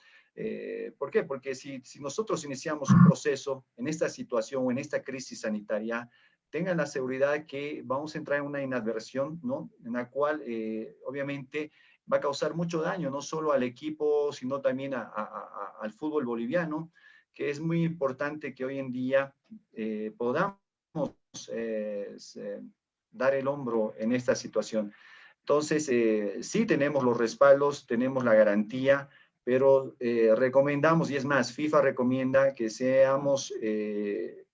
¿Por qué? Porque si nosotros iniciamos un proceso en esta situación o en esta crisis sanitaria, tengan la seguridad que vamos a entrar en una inadversión, ¿no? En la cual obviamente va a causar mucho daño, no solo al equipo, sino también al fútbol boliviano, que es muy importante que hoy en día podamos dar el hombro en esta situación. Entonces, sí tenemos los respaldos, tenemos la garantía, pero recomendamos, y es más, FIFA recomienda que seamos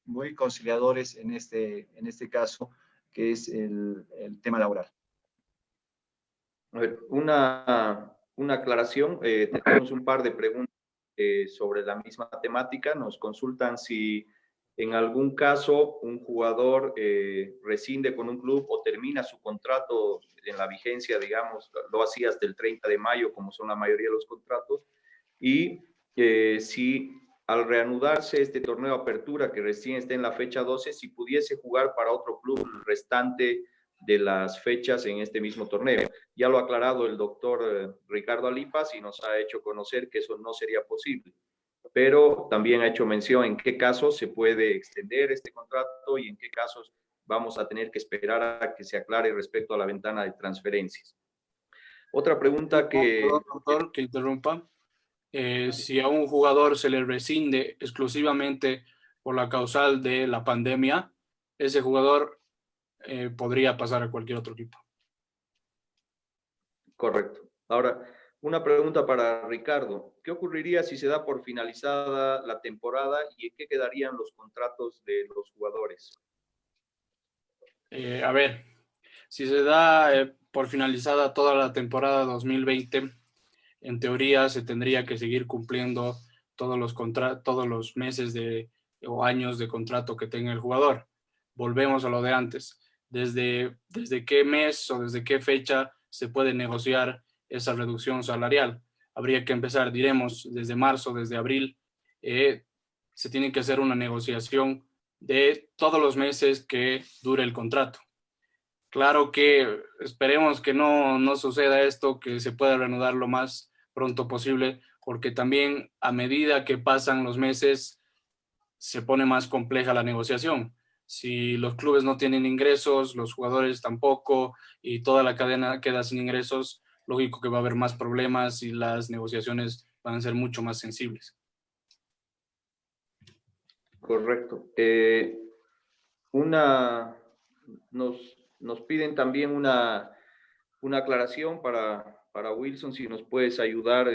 muy conciliadores en este caso, que es el tema laboral. A ver, una aclaración. Tenemos un par de preguntas sobre la misma temática. Nos consultan si en algún caso un jugador rescinde con un club o termina su contrato en la vigencia, digamos, lo hacía hasta el 30 de mayo, como son la mayoría de los contratos, y si al reanudarse este torneo de apertura, que recién está en la fecha 12, si pudiese jugar para otro club el restante de las fechas en este mismo torneo. Ya lo ha aclarado el doctor Ricardo Alipas y nos ha hecho conocer que eso no sería posible, pero también ha hecho mención en qué casos se puede extender este contrato y en qué casos vamos a tener que esperar a que se aclare respecto a la ventana de transferencias. Otra pregunta que... Perdón, doctor, que interrumpa. Si a un jugador se le rescinde exclusivamente por la causal de la pandemia, ese jugador podría pasar a cualquier otro equipo. Correcto. Ahora, una pregunta para Ricardo. ¿Qué ocurriría si se da por finalizada la temporada y en qué quedarían los contratos de los jugadores? A ver, si se da por finalizada toda la temporada 2020, en teoría se tendría que seguir cumpliendo todos los meses o años de contrato que tenga el jugador. Volvemos a lo de antes. ¿Desde qué mes o desde qué fecha se puede negociar esa reducción salarial? Habría que empezar, diremos, desde marzo, desde abril, se tiene que hacer una negociación de todos los meses que dure el contrato. Claro que esperemos que no suceda esto, que se pueda reanudar lo más pronto posible, porque también a medida que pasan los meses se pone más compleja la negociación. Si los clubes no tienen ingresos, los jugadores tampoco, y toda la cadena queda sin ingresos, lógico que va a haber más problemas y las negociaciones van a ser mucho más sensibles. Correcto. Nos piden también una aclaración para Wilson, si nos puedes ayudar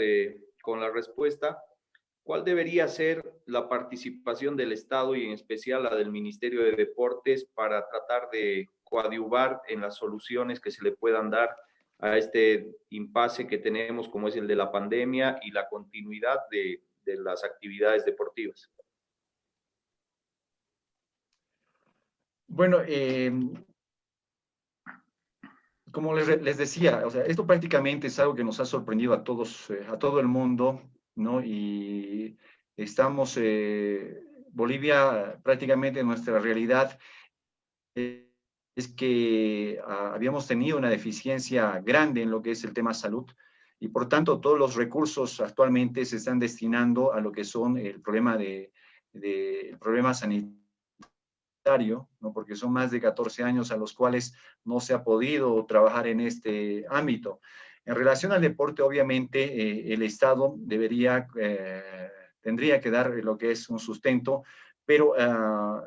con la respuesta. ¿Cuál debería ser la participación del Estado y en especial la del Ministerio de Deportes para tratar de coadyuvar en las soluciones que se le puedan dar a este impasse que tenemos, como es el de la pandemia y la continuidad de las actividades deportivas? Bueno, como les decía, o sea, esto prácticamente es algo que nos ha sorprendido a todos, a todo el mundo, ¿no? Y estamos, Bolivia, prácticamente nuestra realidad es que habíamos tenido una deficiencia grande en lo que es el tema salud y por tanto todos los recursos actualmente se están destinando a lo que son el problema el problema sanitario, ¿no? Porque son más de 14 años a los cuales no se ha podido trabajar en este ámbito. En relación al deporte, obviamente, el Estado tendría que dar lo que es un sustento, pero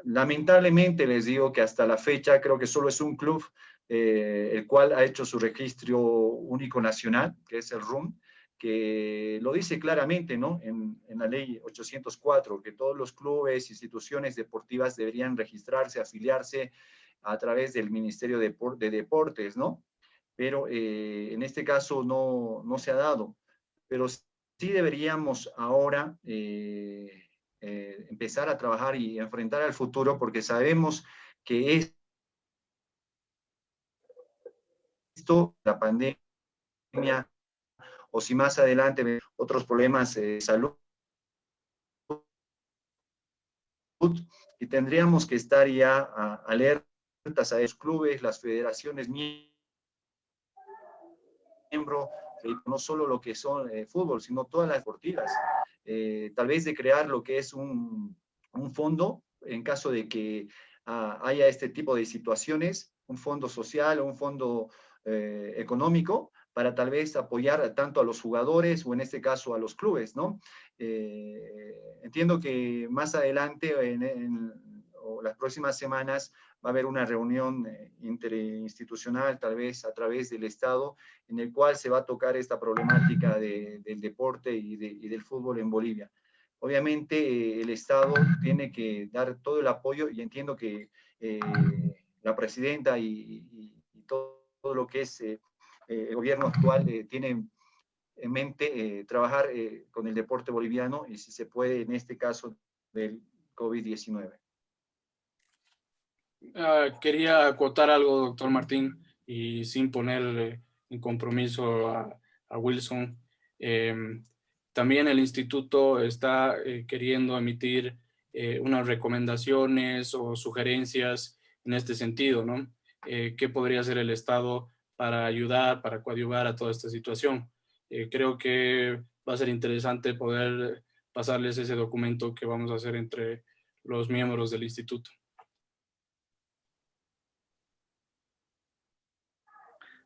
lamentablemente les digo que hasta la fecha creo que solo es un club el cual ha hecho su registro único nacional, que es el RUM, que lo dice claramente, ¿no? En la ley 804, que todos los clubes, instituciones deportivas deberían registrarse, afiliarse a través del Ministerio de Deportes, ¿no? Pero en este caso no se ha dado. Pero sí deberíamos ahora empezar a trabajar y enfrentar al futuro porque sabemos que esto, la pandemia, o si más adelante otros problemas de salud, y tendríamos que estar ya alertas a los clubes, las federaciones miembros, no solo lo que son fútbol, sino todas las deportivas. Tal vez de crear lo que es un fondo en caso de que haya este tipo de situaciones, un fondo social o un fondo económico para tal vez apoyar tanto a los jugadores o en este caso a los clubes, ¿no? Entiendo que más adelante o las próximas semanas va a haber una reunión interinstitucional, tal vez a través del Estado, en el cual se va a tocar esta problemática del deporte y del fútbol en Bolivia. Obviamente el Estado tiene que dar todo el apoyo y entiendo que la presidenta y todo lo que es el gobierno actual tiene en mente trabajar con el deporte boliviano y si se puede en este caso del COVID-19. Quería acotar algo, doctor Martín, y sin poner en compromiso a Wilson. Eh, También el instituto está queriendo emitir unas recomendaciones o sugerencias en este sentido, ¿no? ¿Qué podría hacer el Estado para ayudar, para coadyuvar a toda esta situación? Creo que va a ser interesante poder pasarles ese documento que vamos a hacer entre los miembros del instituto.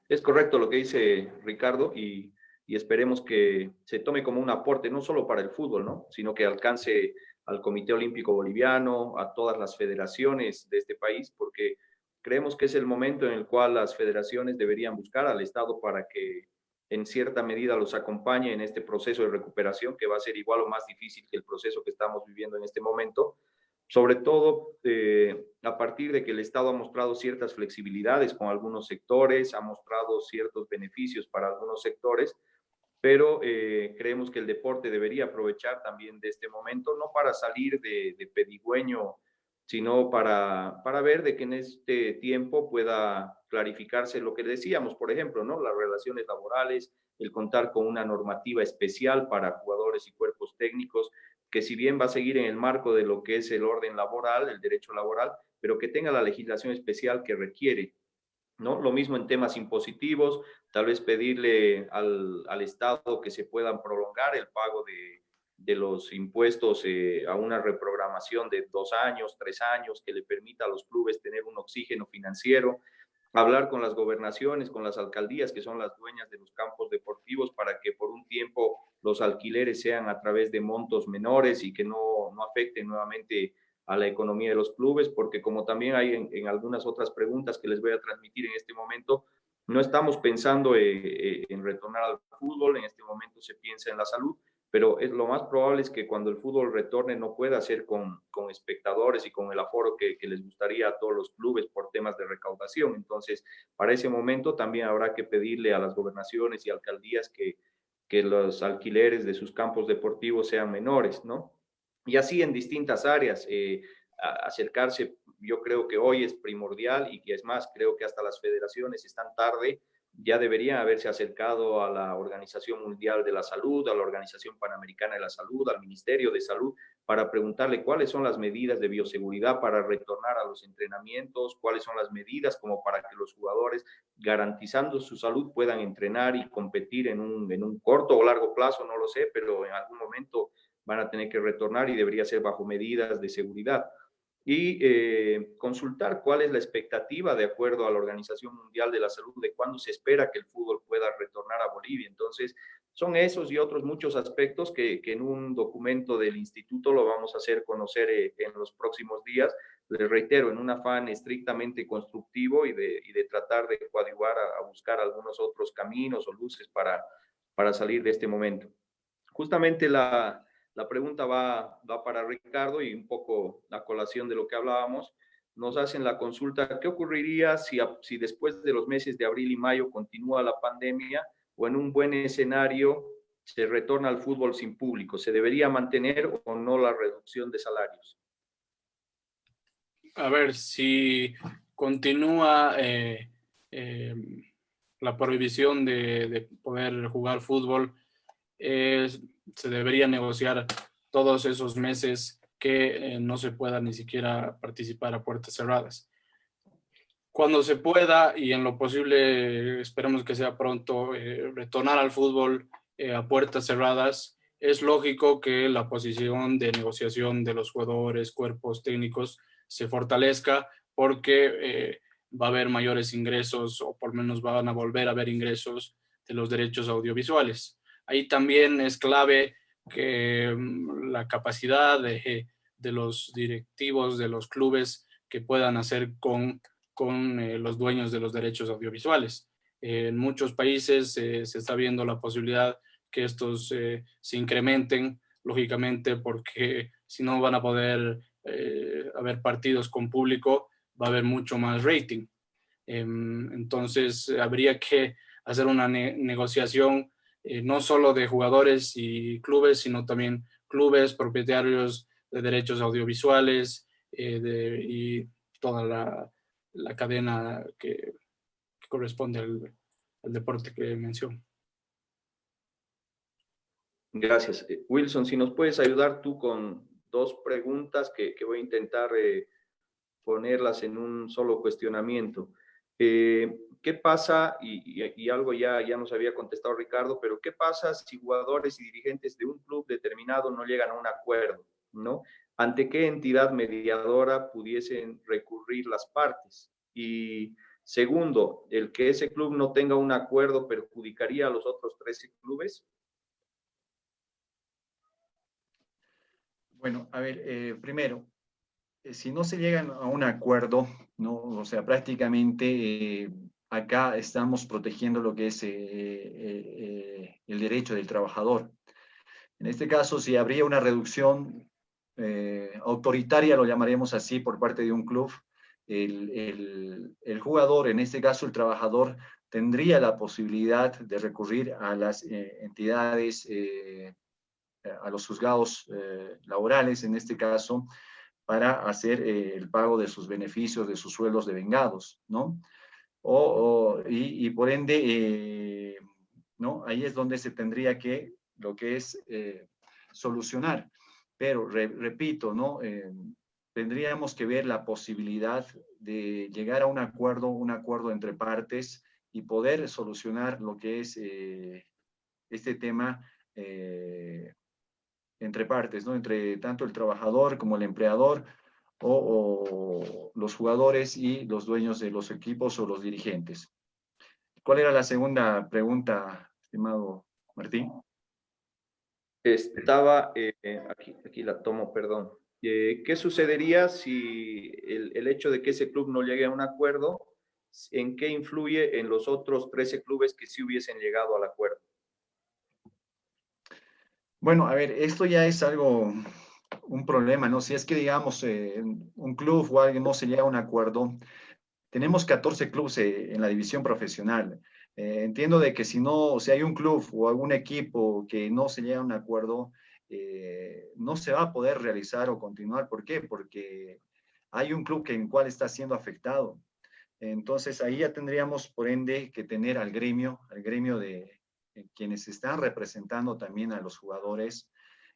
Es correcto lo que dice Ricardo y esperemos que se tome como un aporte, no solo para el fútbol, ¿no? Sino que alcance al Comité Olímpico Boliviano, a todas las federaciones de este país, porque creemos que es el momento en el cual las federaciones deberían buscar al Estado para que en cierta medida los acompañe en este proceso de recuperación, que va a ser igual o más difícil que el proceso que estamos viviendo en este momento, sobre todo a partir de que el Estado ha mostrado ciertas flexibilidades con algunos sectores, ha mostrado ciertos beneficios para algunos sectores, pero creemos que el deporte debería aprovechar también de este momento, no para salir de pedigüeño, sino para ver de que en este tiempo pueda clarificarse lo que decíamos, por ejemplo, ¿no? Las relaciones laborales, el contar con una normativa especial para jugadores y cuerpos técnicos, que si bien va a seguir en el marco de lo que es el orden laboral, el derecho laboral, pero que tenga la legislación especial que requiere, ¿no? Lo mismo en temas impositivos, tal vez pedirle al Estado que se puedan prolongar el pago de los impuestos a una reprogramación de 2 años, 3 años, que le permita a los clubes tener un oxígeno financiero, hablar con las gobernaciones, con las alcaldías, que son las dueñas de los campos deportivos, para que por un tiempo los alquileres sean a través de montos menores y que no afecten nuevamente a la economía de los clubes, porque como también hay en algunas otras preguntas que les voy a transmitir en este momento, no estamos pensando en retornar al fútbol, en este momento se piensa en la salud, pero lo más probable es que cuando el fútbol retorne no pueda ser con espectadores y con el aforo que les gustaría a todos los clubes por temas de recaudación. Entonces, para ese momento también habrá que pedirle a las gobernaciones y alcaldías que los alquileres de sus campos deportivos sean menores, ¿no? Y así en distintas áreas, acercarse, yo creo que hoy es primordial y que es más, creo que hasta las federaciones están tarde, ya deberían haberse acercado a la Organización Mundial de la Salud, a la Organización Panamericana de la Salud, al Ministerio de Salud, para preguntarle cuáles son las medidas de bioseguridad para retornar a los entrenamientos, cuáles son las medidas como para que los jugadores, garantizando su salud, puedan entrenar y competir en un corto o largo plazo, no lo sé, pero en algún momento van a tener que retornar y debería ser bajo medidas de seguridad. Y consultar cuál es la expectativa de acuerdo a la Organización Mundial de la Salud de cuándo se espera que el fútbol pueda retornar a Bolivia. Entonces, son esos y otros muchos aspectos que en un documento del instituto lo vamos a hacer conocer en los próximos días. Les reitero, en un afán estrictamente constructivo y de tratar de coadyuvar a buscar algunos otros caminos o luces para salir de este momento. Justamente la pregunta va para Ricardo y un poco la colación de lo que hablábamos. Nos hacen la consulta, ¿qué ocurriría si después de los meses de abril y mayo continúa la pandemia o en un buen escenario se retorna al fútbol sin público? ¿Se debería mantener o no la reducción de salarios? A ver, si continúa la prohibición de poder jugar fútbol, se debería negociar todos esos meses que no se pueda ni siquiera participar a puertas cerradas. Cuando se pueda y en lo posible, esperemos que sea pronto, retornar al fútbol a puertas cerradas, es lógico que la posición de negociación de los jugadores, cuerpos técnicos se fortalezca porque va a haber mayores ingresos o por lo menos van a volver a haber ingresos de los derechos audiovisuales. Ahí también es clave que la capacidad de los directivos de los clubes que puedan hacer con los dueños de los derechos audiovisuales. En muchos países se está viendo la posibilidad que estos se incrementen, lógicamente, porque si no van a poder haber partidos con público, va a haber mucho más rating. Entonces, habría que hacer una negociación no solo de jugadores y clubes, sino también clubes, propietarios de derechos audiovisuales y toda la cadena que corresponde al deporte que menciono. Gracias. Wilson, si nos puedes ayudar tú con 2 preguntas que voy a intentar ponerlas en un solo cuestionamiento. ¿Qué pasa? Y algo ya nos había contestado Ricardo, pero ¿qué pasa si jugadores y dirigentes de un club determinado no llegan a un acuerdo, ¿no? ¿Ante qué entidad mediadora pudiesen recurrir las partes? Y segundo, ¿el que ese club no tenga un acuerdo perjudicaría a los otros 13 clubes? Bueno, a ver, primero, si no se llegan a un acuerdo, ¿no? O sea, prácticamente acá estamos protegiendo lo que es el derecho del trabajador. En este caso, si habría una reducción autoritaria, lo llamaremos así, por parte de un club, el jugador, en este caso el trabajador, tendría la posibilidad de recurrir a las entidades, a los juzgados laborales, en este caso, para hacer el pago de sus beneficios, de sus sueldos devengados, ¿no? Y por ende, ¿no? Ahí es donde se tendría que, lo que es, solucionar. pero repito, ¿no? Tendríamos que ver la posibilidad de llegar a un acuerdo entre partes y poder solucionar lo que es este tema entre partes, ¿no? Entre tanto el trabajador como el empleador o los jugadores y los dueños de los equipos o los dirigentes. ¿Cuál era la segunda pregunta, estimado Martín? Estaba, aquí la tomo, perdón. ¿Qué sucedería si el hecho de que ese club no llegue a un acuerdo, en qué influye en los otros 13 clubes que sí hubiesen llegado al acuerdo? Bueno, a ver, esto ya es algo, un problema, ¿no? Si es que, digamos, un club o alguien no se llega a un acuerdo, tenemos 14 clubes en la división profesional. Entiendo de que si hay un club o algún equipo que no se llega a un acuerdo, no se va a poder realizar o continuar. ¿Por qué? Porque hay un club en el cual está siendo afectado. Entonces ahí ya tendríamos, por ende, que tener al gremio de quienes están representando también a los jugadores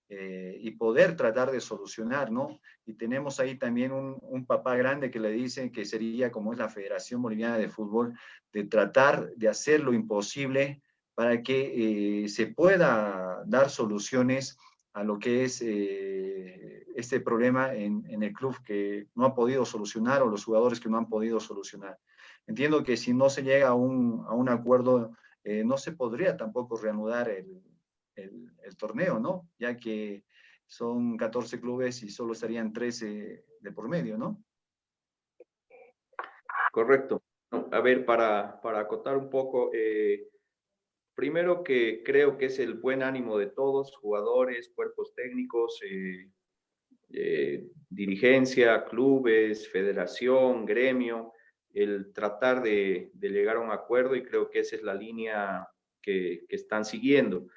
y poder tratar de solucionar, ¿no? Y tenemos ahí también un papá grande que le dice que sería como es la Federación Boliviana de Fútbol, de tratar de hacer lo imposible para que se pueda dar soluciones a lo que es este problema en el club que no ha podido solucionar o los jugadores que no han podido solucionar. Entiendo que si no se llega a un acuerdo, no se podría tampoco reanudar el torneo, ¿no? Ya que son 14 clubes y solo estarían 13 de por medio, ¿no? Correcto. A ver, para acotar un poco, primero que creo que es el buen ánimo de todos, jugadores, cuerpos técnicos, dirigencia, clubes, federación, gremio, el tratar de llegar a un acuerdo y creo que esa es la línea que están siguiendo.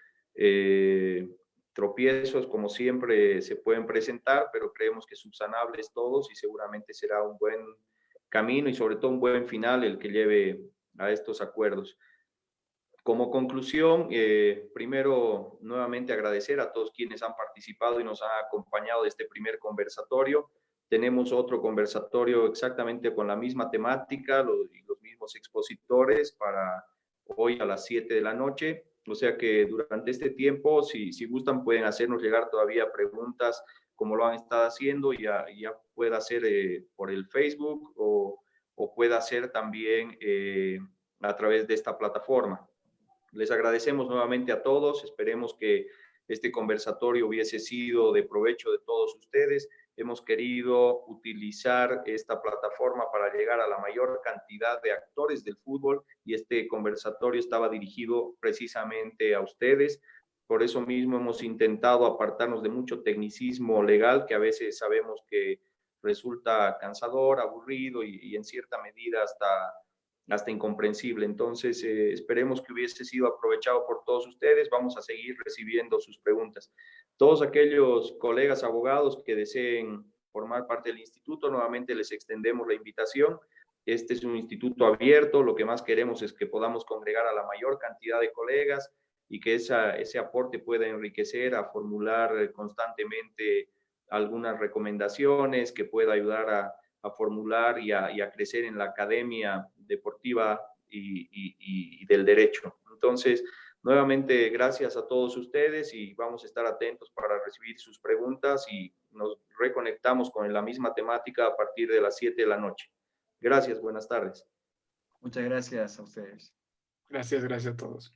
Tropiezos, como siempre, se pueden presentar, pero creemos que subsanables todos y seguramente será un buen camino y sobre todo un buen final el que lleve a estos acuerdos. Como conclusión, primero nuevamente agradecer a todos quienes han participado y nos han acompañado de este primer conversatorio. Tenemos otro conversatorio exactamente con la misma temática, los mismos expositores para hoy a las 7 de la noche. O sea que durante este tiempo, si gustan, pueden hacernos llegar todavía preguntas como lo han estado haciendo, ya pueda ser por el Facebook o pueda ser también a través de esta plataforma. Les agradecemos nuevamente a todos, esperemos que este conversatorio hubiese sido de provecho de todos ustedes. Hemos querido utilizar esta plataforma para llegar a la mayor cantidad de actores del fútbol y este conversatorio estaba dirigido precisamente a ustedes. Por eso mismo hemos intentado apartarnos de mucho tecnicismo legal que a veces sabemos que resulta cansador, aburrido y en cierta medida hasta incomprensible. Entonces, esperemos que hubiese sido aprovechado por todos ustedes. Vamos a seguir recibiendo sus preguntas. Todos aquellos colegas abogados que deseen formar parte del instituto, nuevamente les extendemos la invitación. Este es un instituto abierto. Lo que más queremos es que podamos congregar a la mayor cantidad de colegas y que ese aporte pueda enriquecer a formular constantemente algunas recomendaciones, que pueda ayudar a formular y a crecer en la academia deportiva y del derecho. Entonces, nuevamente, gracias a todos ustedes y vamos a estar atentos para recibir sus preguntas y nos reconectamos con la misma temática a partir de las 7 de la noche. Gracias, buenas tardes. Muchas gracias a ustedes. Gracias a todos.